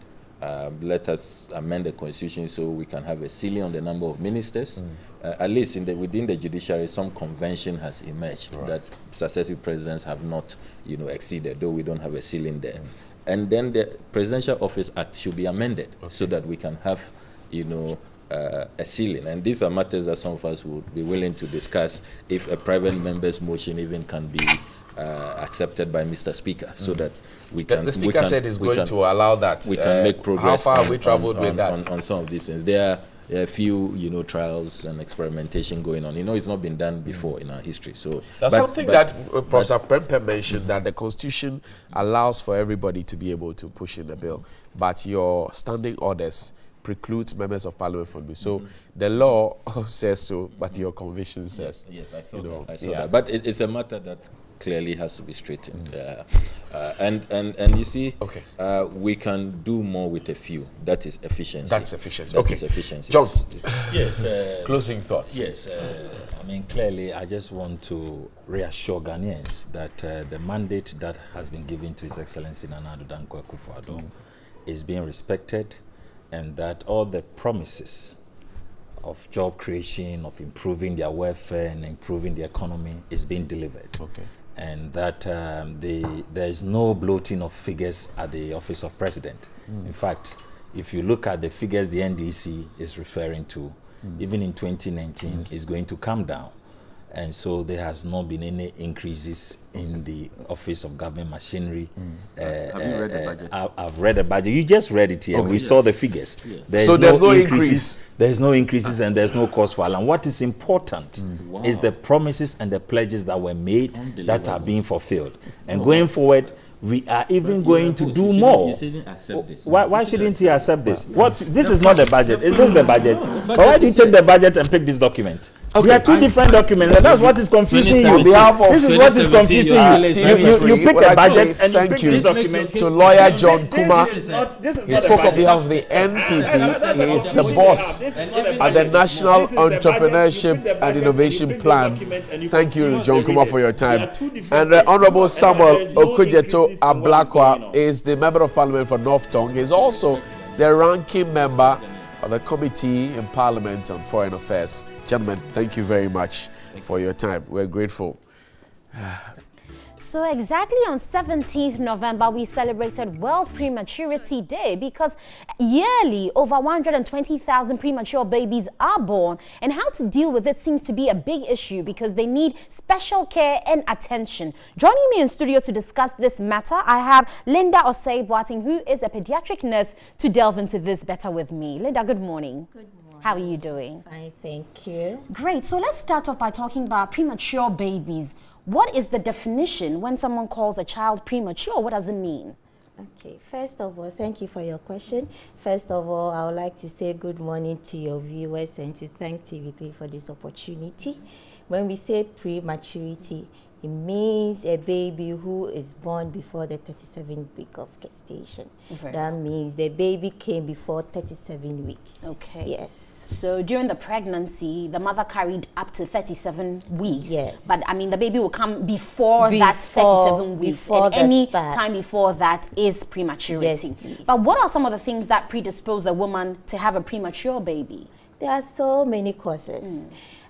Let us amend the constitution so we can have a ceiling on the number of ministers. At least within the judiciary, some convention has emerged that successive presidents have not, exceeded, though we don't have a ceiling there. And then the Presidential Office Act should be amended so that we can have, a ceiling. And these are matters that some of us would be willing to discuss if a private member's motion even can be accepted by Mr. Speaker, so that we can. The Speaker said he's going to allow that. We can make progress. How far have we traveled with that? On some of these things. There are a few, trials and experimentation going on. It's not been done before in our history. So there's something that Professor Prempe mentioned, that the Constitution allows for everybody to be able to push in the bill, but your standing orders precludes members of Parliament from doing so. The law says so, but your conviction says. Yes, I saw that. I saw that. But it's a matter that clearly has to be straightened. And you see, we can do more with a few. That is efficiency. That's efficiency. That is efficiency. John, yes. Closing thoughts. Yes. I mean, clearly, I just want to reassure Ghanaians that the mandate that has been given to His Excellency Nana Addo Dankwa Akufo-Addo is being respected, and that all the promises of job creation, of improving their welfare and improving the economy is being delivered. And that there is no bloating of figures at the Office of President. In fact, if you look at the figures the NDC is referring to, even in 2019, is going to come down. And so there has not been any increases in the Office of Government Machinery. Have you read the budget? I've read the budget. You just read it here. We saw the figures. So there's no increase. There's no increases and there's no cause for alarm. What is important is the promises and the pledges that were made that are being fulfilled. And going forward, we are even going to do more. Why shouldn't you accept this? This is not the budget. Is this the budget? But why do you take the budget and pick this document? There are two different documents, and that's what is confusing you. This is what is confusing you. You pick a budget and you pick this document. To lawyer John Kuma. This is He not spoke a on behalf of the NPP. He is the boss at the National Entrepreneurship and Innovation Plan. Thank you, John Kuma, for your time. And Honorable Samuel Okujeto Ablakwa is the Member of Parliament for North Tongue. He is also the ranking member of the Committee in Parliament on Foreign Affairs. Gentlemen, thank you very much for your time. We're grateful. So exactly on 17th November, we celebrated World Prematurity Day because yearly over 120,000 premature babies are born, and how to deal with it seems to be a big issue because they need special care and attention. Joining me in studio to discuss this matter, I have Linda Osei-Boating, who is a pediatric nurse, to delve into this better with me. Linda, good morning. Good morning. How are you doing? Fine, thank you. Great. So let's start off by talking about premature babies. What is the definition when someone calls a child premature? What does it mean? Okay, first of all, thank you for your question. First of all, I would like to say good morning to your viewers and to thank TV3 for this opportunity. When we say prematurity, it means a baby who is born before the 37th week of gestation. That means the baby came before 37 weeks. Okay. Yes. So during the pregnancy, the mother carried up to 37 weeks. Yes. But I mean, the baby will come before that 37 weeks. Before and any start. time before that is prematurity. Yes, please. But what are some of the things that predispose a woman to have a premature baby? There are so many causes.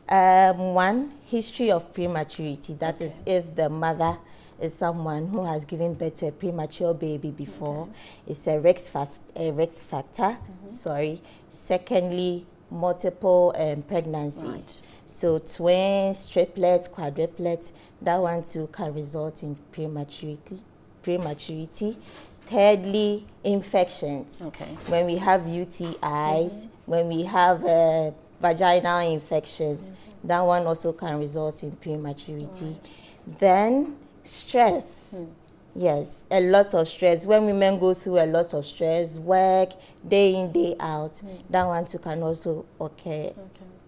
One, history of prematurity. That is if the mother is someone who has given birth to a premature baby before. It's a risk factor. Sorry. Secondly, multiple pregnancies. Right. So twins, triplets, quadruplets, that one too can result in prematurity. Thirdly, infections. Okay. When we have UTIs, when we have vaginal infections, that one also can result in prematurity. Then stress. Yes, a lot of stress. When women go through a lot of stress, work, day in, day out, that one too can also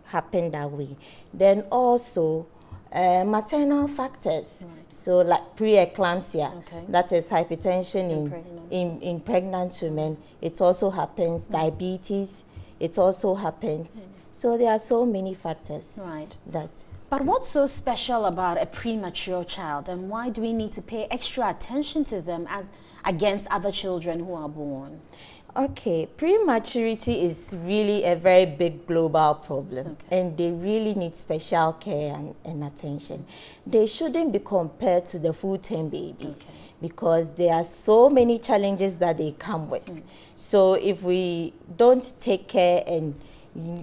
happen that way. Then also maternal factors. So like preeclampsia, that is hypertension in pregnant women. It also happens. Diabetes, it also happens. So there are so many factors. Right. But what's so special about a premature child, and why do we need to pay extra attention to them as against other children who are born? Okay, prematurity is really a very big global problem, and they really need special care and attention. They shouldn't be compared to the full-term babies because there are so many challenges that they come with. So if we don't take care and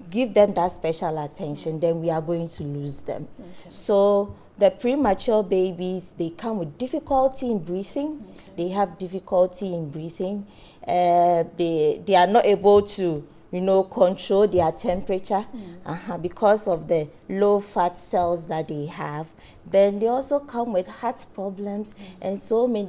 give them that special attention, then we are going to lose them. So the premature babies, they come with difficulty in breathing. They have difficulty in breathing. They are not able to, control their temperature because of the low fat cells that they have. Then they also come with heart problems and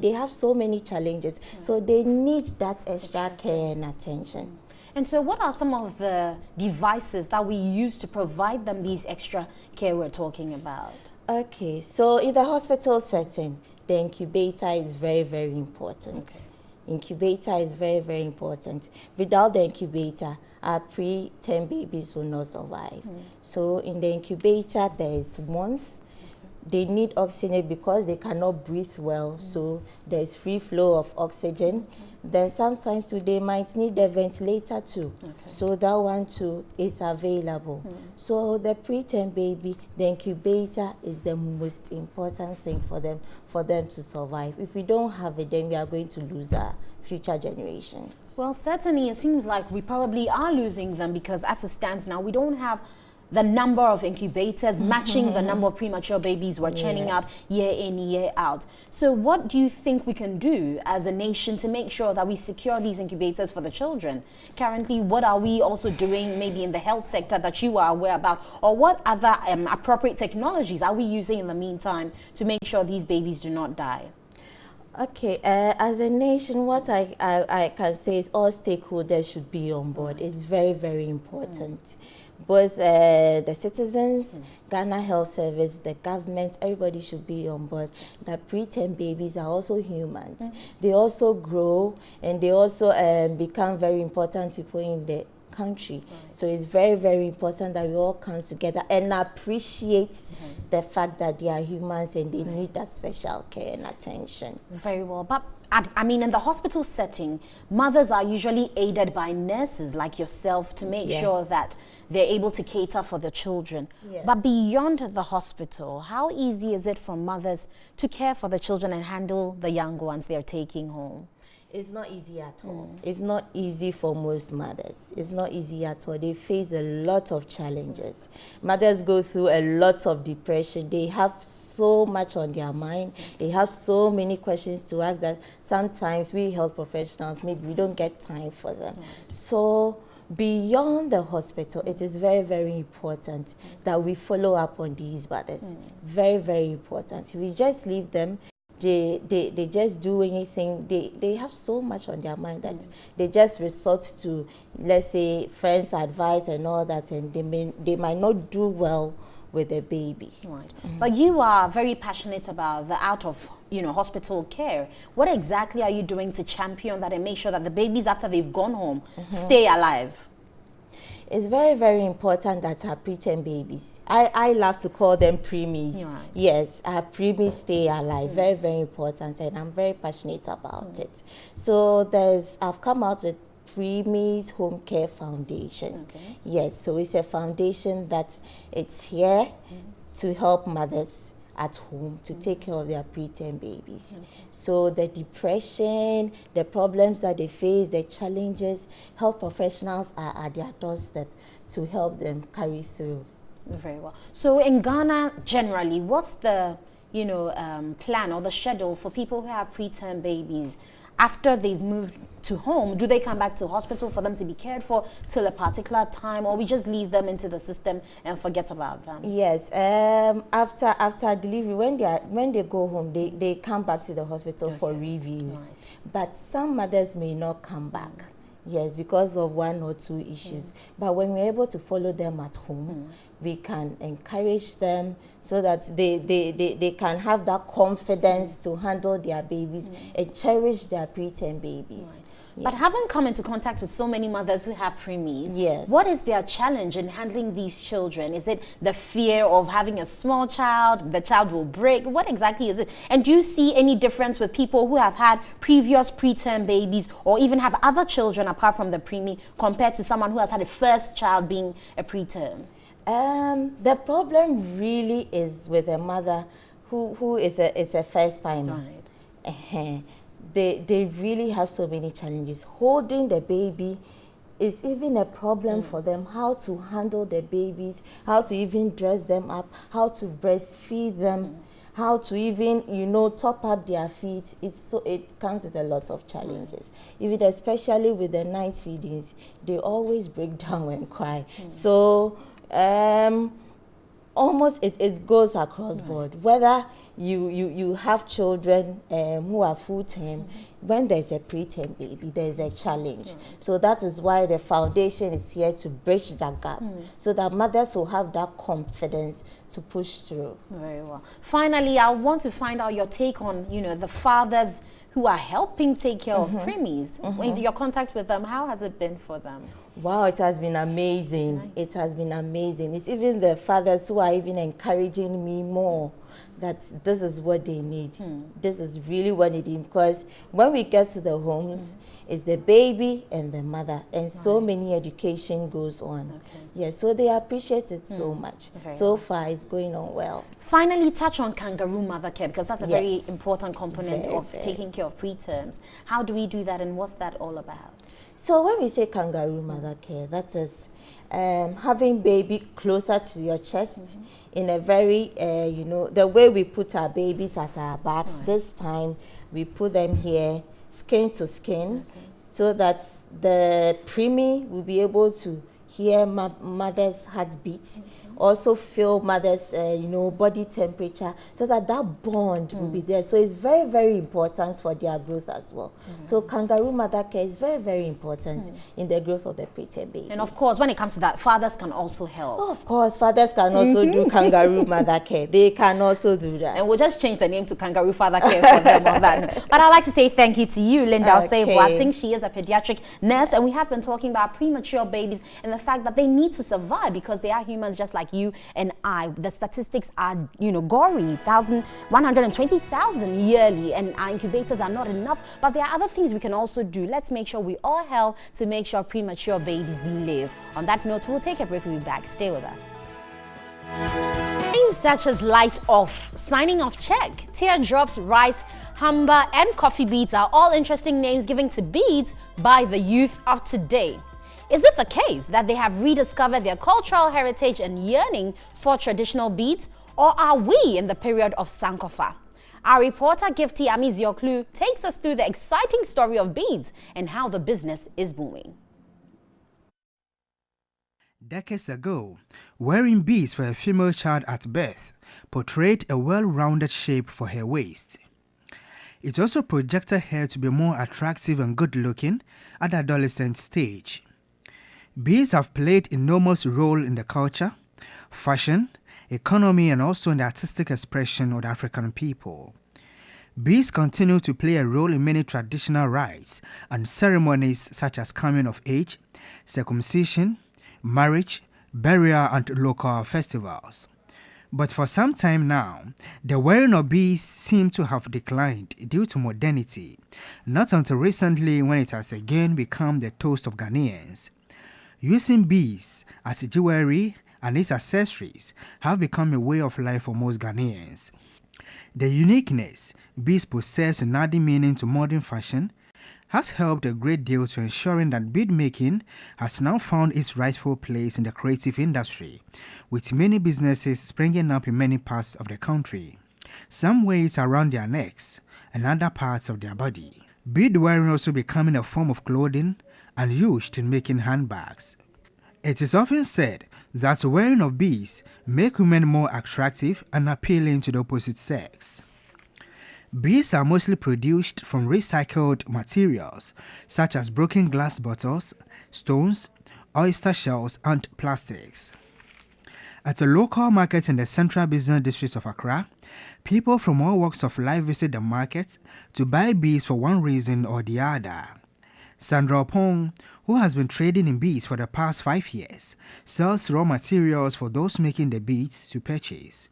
they have so many challenges. So they need that extra care and attention. And so what are some of the devices that we use to provide them these extra care we're talking about? Okay, so in the hospital setting, the incubator is very, very important. Incubator is very, very important. Without the incubator, our preterm babies will not survive. So in the incubator, there is warmth. They need oxygen because they cannot breathe well, so there is free flow of oxygen. Then sometimes they might need a ventilator too, so that one too is available. So the preterm baby, the incubator is the most important thing for them to survive. If we don't have it, then we are going to lose our future generations. Well, certainly it seems like we probably are losing them because as it stands now, we don't have the number of incubators matching the number of premature babies we're churning out year in, year out. So what do you think we can do as a nation to make sure that we secure these incubators for the children? Currently, what are we also doing maybe in the health sector that you are aware about? Or what other appropriate technologies are we using in the meantime to make sure these babies do not die? Okay, as a nation, what I can say is all stakeholders should be on board. It's very, very important. both the citizens, Ghana Health Service, the government, everybody should be on board that preterm babies are also humans. They also grow and they also become very important people in the country. So it's very, very important that we all come together and appreciate the fact that they are humans and they need that special care and attention. Very well. But I mean, in the hospital setting, mothers are usually aided by nurses like yourself to make sure that they're able to cater for the children. Yes. But beyond the hospital, how easy is it for mothers to care for the children and handle the young ones they're taking home? It's not easy at all. It's not easy for most mothers. It's not easy at all. They face a lot of challenges. Mothers go through a lot of depression. They have so much on their mind. They have so many questions to ask that sometimes we health professionals, maybe we don't get time for them. So beyond the hospital, it is very, very important that we follow up on these mothers. Very, very important. We just leave them. They just do anything. They have so much on their mind that they just resort to, let's say, friends' advice and all that, and they might not do well with the baby. Right. But you are very passionate about the out of hospital care. What exactly are you doing to champion that and make sure that the babies after they've gone home stay alive? It's very, very important that our preterm babies, I love to call them preemies. Right. Yes, our preemies stay alive. Very, very important, and I'm very passionate about it. So I've come out with Preemies Home Care Foundation. Yes, so it's a foundation that it's here to help mothers at home to take care of their preterm babies. So the depression, the problems that they face, the challenges, health professionals are at their doorstep to help them carry through. Very well. So in Ghana, generally, what's the plan or the schedule for people who have preterm babies? After they've moved to home, do they come back to hospital for them to be cared for till a particular time, or we just leave them into the system and forget about them? Yes, after delivery, when they go home, they come back to the hospital for reviews. But some mothers may not come back. Yes, because of one or two issues. But when we're able to follow them at home, we can encourage them so that they can have that confidence to handle their babies and cherish their preterm babies. Yes. But having come into contact with so many mothers who have preemies, what is their challenge in handling these children? Is it the fear of having a small child, the child will break? What exactly is it? And do you see any difference with people who have had previous preterm babies or even have other children apart from the preemie compared to someone who has had a first child being a preterm? The problem really is with a mother who is a first timer. Right. They really have so many challenges. Holding the baby is even a problem for them. How to handle the babies, how to even dress them up, how to breastfeed them, how to even top up their feet. It comes with a lot of challenges. Even especially with the night feedings, they always break down and cry. So almost it goes across board. Whether you have children who are full-term, when there's a preterm baby, there's a challenge. So that is why the foundation is here to bridge that gap, so that mothers will have that confidence to push through. Very well. Finally, I want to find out your take on the fathers who are helping take care of preemies. When your contact with them, how has it been for them? Wow, it has been amazing. Nice. It has been amazing. It's even the fathers who are even encouraging me more that this is what they need. This is really what they need, because when we get to the homes, it's the baby and the mother, and so many education goes on. Yes, so they appreciate it so much. So far, it's going on well. Finally, touch on kangaroo mother care, because that's a very important component of taking care of preterms. How do we do that, and what's that all about? So when we say kangaroo mother care, that is having baby closer to your chest in a very, the way we put our babies at our backs. This time we put them here, skin to skin, so that the preemie will be able to hear mother's heartbeat also feel mother's, body temperature, so that bond will be there. So it's very, very important for their growth as well. So kangaroo mother care is very, very important in the growth of the preterm baby. And of course, when it comes to that, fathers can also help. Oh, of course, fathers can also do kangaroo mother care. They can also do that. And we'll just change the name to kangaroo father care for them on that note. But I'd like to say thank you to you, Linda Osebo. I think she is a pediatric nurse, and we have been talking about premature babies and the fact that they need to survive because they are humans just like you and I. The statistics are, gory, 120,000 yearly, and our incubators are not enough. But there are other things we can also do. Let's make sure we all help to make sure premature babies live. On that note, we'll take a break. We'll be back. Stay with us. Names such as light off, signing off check, teardrops, rice, hamba, and coffee beads are all interesting names given to beads by the youth of today. Is it the case that they have rediscovered their cultural heritage and yearning for traditional beads, or are we in the period of Sankofa? Our reporter Gifty Amizioklu takes us through the exciting story of beads and how the business is booming. Decades ago, wearing beads for a female child at birth portrayed a well-rounded shape for her waist. It also projected her to be more attractive and good-looking at the adolescent stage. Beads have played an enormous role in the culture, fashion, economy, and also in the artistic expression of the African people. Beads continue to play a role in many traditional rites and ceremonies such as coming of age, circumcision, marriage, burial, and local festivals. But for some time now, the wearing of beads seems to have declined due to modernity, not until recently when it has again become the toast of Ghanaians. Using beads as jewelry and its accessories have become a way of life for most Ghanaians. The uniqueness beads possess in adding meaning to modern fashion has helped a great deal to ensuring that bead making has now found its rightful place in the creative industry, with many businesses springing up in many parts of the country. Some wear it around their necks and other parts of their body. Bead wearing also becoming a form of clothing and used in making handbags. It is often said that wearing of beads make women more attractive and appealing to the opposite sex. Beads are mostly produced from recycled materials such as broken glass bottles, stones, oyster shells, and plastics. At a local market in the central business district of Accra, people from all walks of life visit the market to buy beads for one reason or the other. Sandra Opong, who has been trading in beads for the past 5 years, sells raw materials for those making the beads to purchase.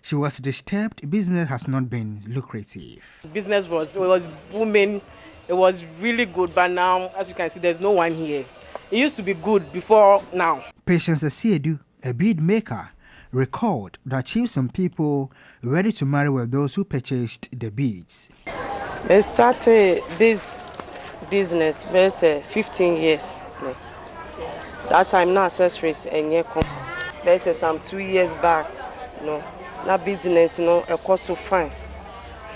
She was disturbed business has not been lucrative. Business was booming. It was really good, but now, as you can see, there's no one here. It used to be good before now. Patience Asiedu, a bead maker, recalled that she some people ready to marry were those who purchased the beads. They started this business 15 years. That time, no accessories and yet there's some 2 years back. That business, it cost so fine.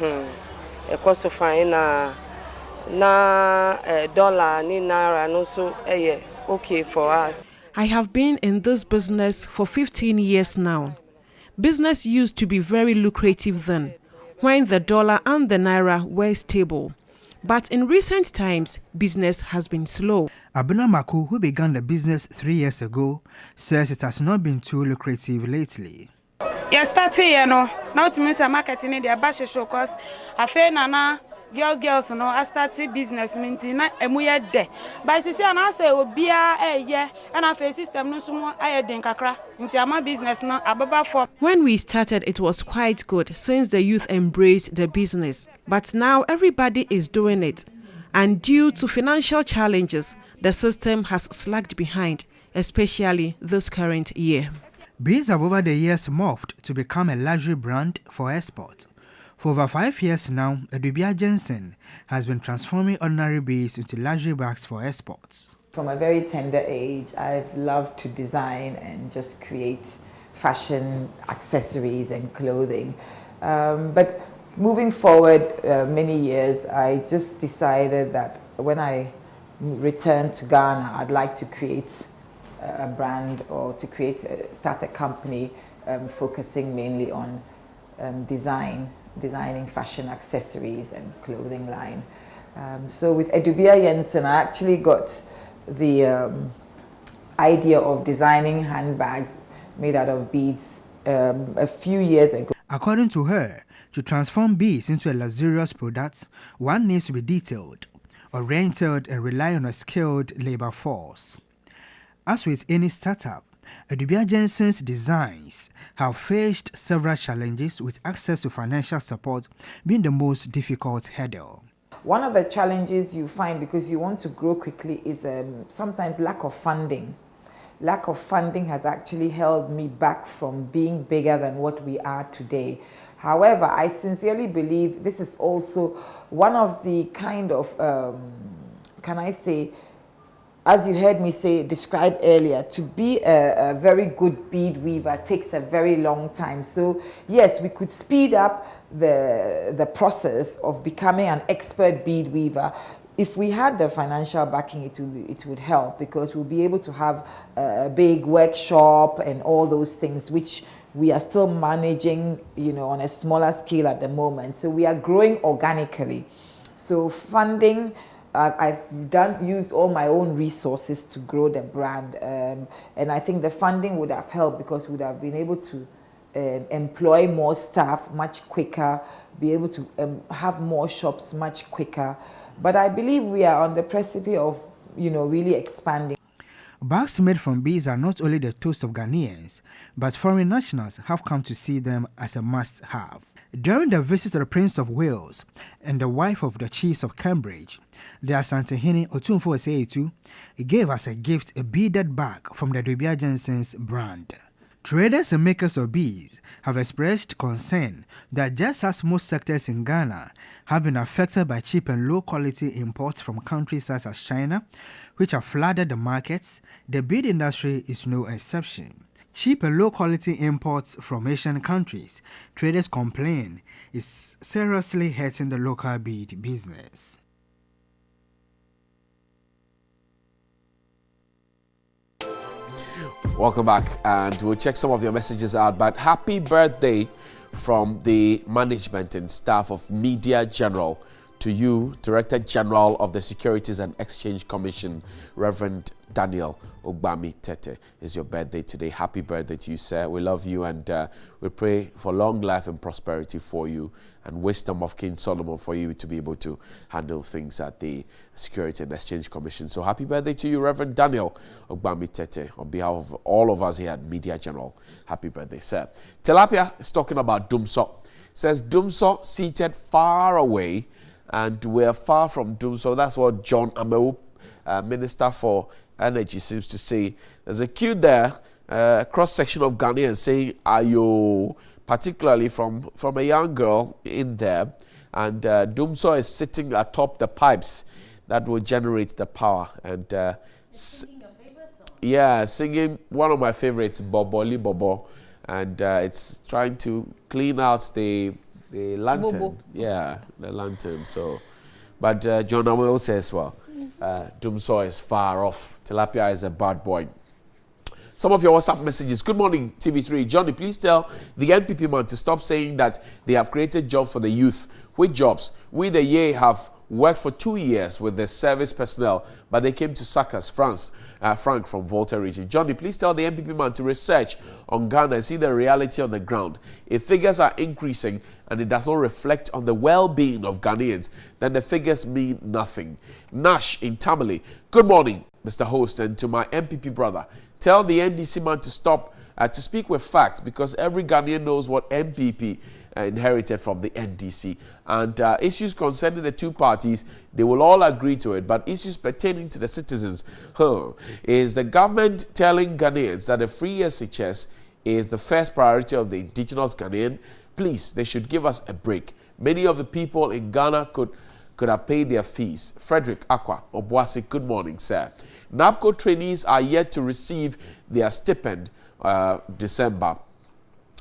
It cost so fine. Na dollar, ni naira, no so okay for us. I have been in this business for 15 years now. Business used to be very lucrative then, when the dollar and the naira were stable. But in recent times, business has been slow. Abuna Maku, who began the business 3 years ago, says it has not been too lucrative lately. Yes, now to me, marketing in the bash show cause I feel nana girls, I started business mintina and we are there. But I say, and I say, be a and I face system no sumo I think kakra into my business now ababa for. When we started, it was quite good since the youth embraced the business. But now everybody is doing it. And due to financial challenges, the system has slacked behind, especially this current year. Beads have over the years morphed to become a luxury brand for export. For over 5 years now, Adubia Jensen has been transforming ordinary beads into luxury bags for exports. From a very tender age, I've loved to design and just create fashion accessories and clothing. But moving forward many years, I just decided that when I return to Ghana, I'd like to create a brand or to start a company focusing mainly on designing fashion accessories and clothing line. So with Edubia Jensen, I actually got the idea of designing handbags made out of beads a few years ago. According to her, to transform beads into a luxurious product, one needs to be detailed, oriented, and rely on a skilled labor force. As with any startup, Edubia Jensen's designs have faced several challenges, with access to financial support being the most difficult hurdle. One of the challenges you find because you want to grow quickly is sometimes lack of funding. Lack of funding has actually held me back from being bigger than what we are today. However, I sincerely believe this is also one of the kind of, can I say, as you heard me describe earlier, to be a very good bead weaver takes a very long time. So yes, we could speed up the process of becoming an expert bead weaver. If we had the financial backing, it would help, because we'll be able to have a big workshop and all those things, which we are still managing, on a smaller scale at the moment. So we are growing organically. So funding, I've used all my own resources to grow the brand, and I think the funding would have helped, because we would have been able to employ more staff much quicker, be able to have more shops much quicker. But I believe we are on the precipice of, really expanding. Bags made from beads are not only the toast of Ghanaians, but foreign nationals have come to see them as a must-have. During the visit to the Prince of Wales and the wife of the Chiefs of Cambridge, the Asantehene Otumfuo Osei gave us a gift, a beaded bag from the Edubia Jensen's brand. Traders and makers of beads have expressed concern that just as most sectors in Ghana have been affected by cheap and low-quality imports from countries such as China, which have flooded the markets, the bead industry is no exception. Cheap and low-quality imports from Asian countries, traders complain, is seriously hurting the local bead business. Welcome back, and we'll check some of your messages out. But happy birthday from the management and staff of Media General to you, Director General of the Securities and Exchange Commission, Reverend Daniel Ogbami Tete. It's your birthday today. Happy birthday to you, sir. We love you, and we pray for long life and prosperity for you, and wisdom of King Solomon for you to be able to handle things at the Security and Exchange Commission. So happy birthday to you, Reverend Daniel Ogbami Tete, on behalf of all of us here at Media General. Happy birthday, sir. Tilapia is talking about Dumso. Says Dumso seated far away, and we're far from Dumso. That's what John Amewu, Minister for Energy, seems to say. There's a queue there, cross-section of Ghanaians saying ayo, particularly from a young girl in there. And Dumso is sitting atop the pipes that will generate the power. And singing your favorite song? Yeah, singing one of my favorites, Boboli Bobo. And it's trying to clean out the lantern. Bobo. Yeah, the lantern. So, but John Amewu says, well, Dumso is far off. Tilapia is a bad boy. Some of your WhatsApp messages. Good morning, TV3. Johnny, please tell the NPP man to stop saying that they have created jobs for the youth. Which jobs? We, the YEA, have worked for 2 years with the service personnel, but they came to sack us, Frank from Volta region. Johnny, please tell the NPP man to research on Ghana and see the reality on the ground. If figures are increasing and it does not reflect on the well-being of Ghanaians, then the figures mean nothing. Nash in Tamale. Good morning, Mr. Host, and to my NPP brother. Tell the NDC man to stop to speak with facts, because every Ghanaian knows what NPP inherited from the NDC. And issues concerning the two parties, they will all agree to it. But issues pertaining to the citizens, is the government telling Ghanaians that the free SHS is the first priority of the indigenous Ghanaian? Please, they should give us a break. Many of the people in Ghana could have paid their fees. Frederick Aqua Obuasi, good morning, sir. NABCO trainees are yet to receive their stipend December.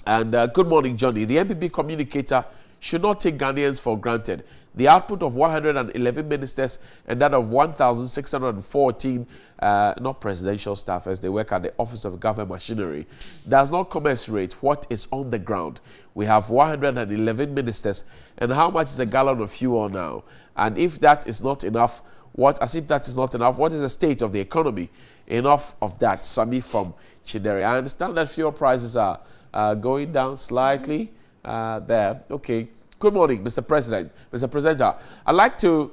And good morning, Johnny. The NPP communicator should not take Ghanaians for granted. The output of 111 ministers and that of 1,614 not presidential staff as they work at the Office of Government Machinery does not commensurate what is on the ground. We have 111 ministers, and how much is a gallon of fuel now? And if that is not enough, what is the state of the economy? Enough of that. Sami from Chideri. I understand that fuel prices are going down slightly there. Okay. Good morning, Mr. President. Mr. Presenter, I'd like to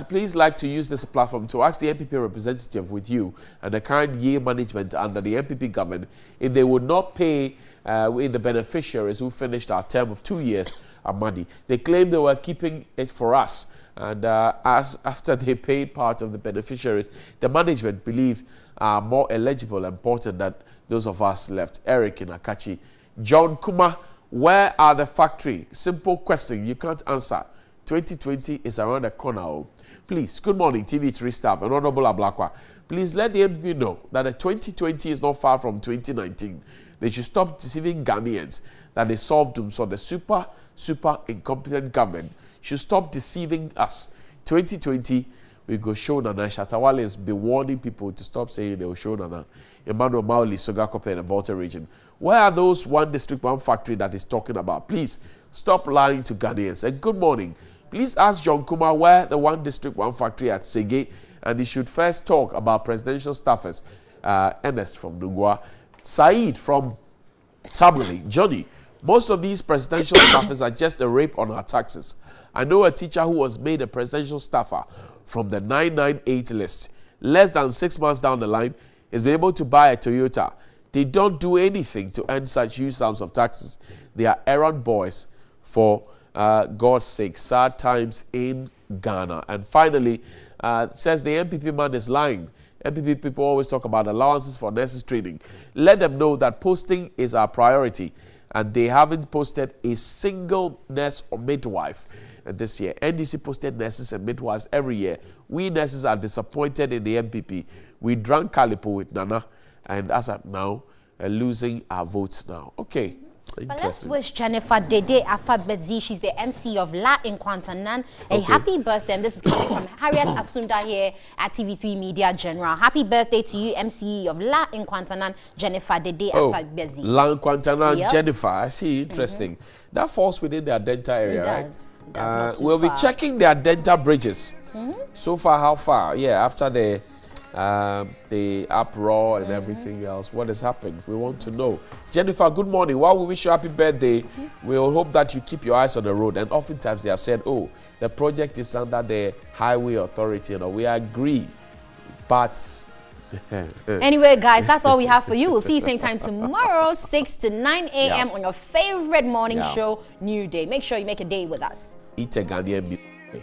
please use this platform to ask the MPP representative with you and the current year management under the MPP government if they would not pay the beneficiaries who finished our term of 2 years our money. They claim they were keeping it for us, and after they paid part of the beneficiaries, the management believed are more eligible and important than those of us left. Eric in Akachi. John Kuma, where are the factory? Simple question, you can't answer. 2020 is around the corner. Please, good morning, TV3 staff and Honorable Ablakwa. Please let the MPP know that the 2020 is not far from 2019. They should stop deceiving Ghanaians that they solved them. So the super incompetent government should stop deceiving us. 2020, we go show Nana. Shatawale has been warning people to stop saying they will show Nana. Emmanuel Mauli, Sogakope, and the Volta region. Where are those one district, one factory that is talking about? Please stop lying to Ghanaians. And good morning. Please ask John Kuma where the one district, one factory at Sege, and he should first talk about presidential staffers. Ernest from Nungwa, Saeed from Tamale, Johnny. Most of these presidential staffers are just a rape on our taxes. I know a teacher who was made a presidential staffer from the 998 list. Less than 6 months down the line, has been able to buy a Toyota. They don't do anything to earn such huge sums of taxes. They are errand boys for God's sake. Sad times in Ghana. And finally, says the MPP man is lying. MPP people always talk about allowances for nurses training. Let them know that posting is our priority. And they haven't posted a single nurse or midwife this year. NDC posted nurses and midwives every year. We nurses are disappointed in the MPP. We drank Calipo with Nana, and as of now, losing our votes now. Okay. But let's wish Jennifer Dede Afabedzi. She's the MC of La in Kwantanan. A happy birthday. And this is coming from Harriet Asunda here at TV3 Media General. Happy birthday to you, MC of La in Kwantanan, Jennifer Dede Afabedzi. La in Kwantanan, Jennifer. I see. Interesting. That falls within their Delta area, right? It does. We'll be checking their Delta bridges. So far, how far? Yeah, after the uproar and everything else, what has happened? We want to know. Jennifer, good morning. While we wish you happy birthday, we hope that you keep your eyes on the road. And oftentimes they have said, oh, the project is under the highway authority. We agree, but anyway, guys, that's all we have for you. We'll see you same time tomorrow, 6 to 9 a.m. on your favorite morning show, New Day. Make sure you make a day with us. Eat a Ghanaian meal.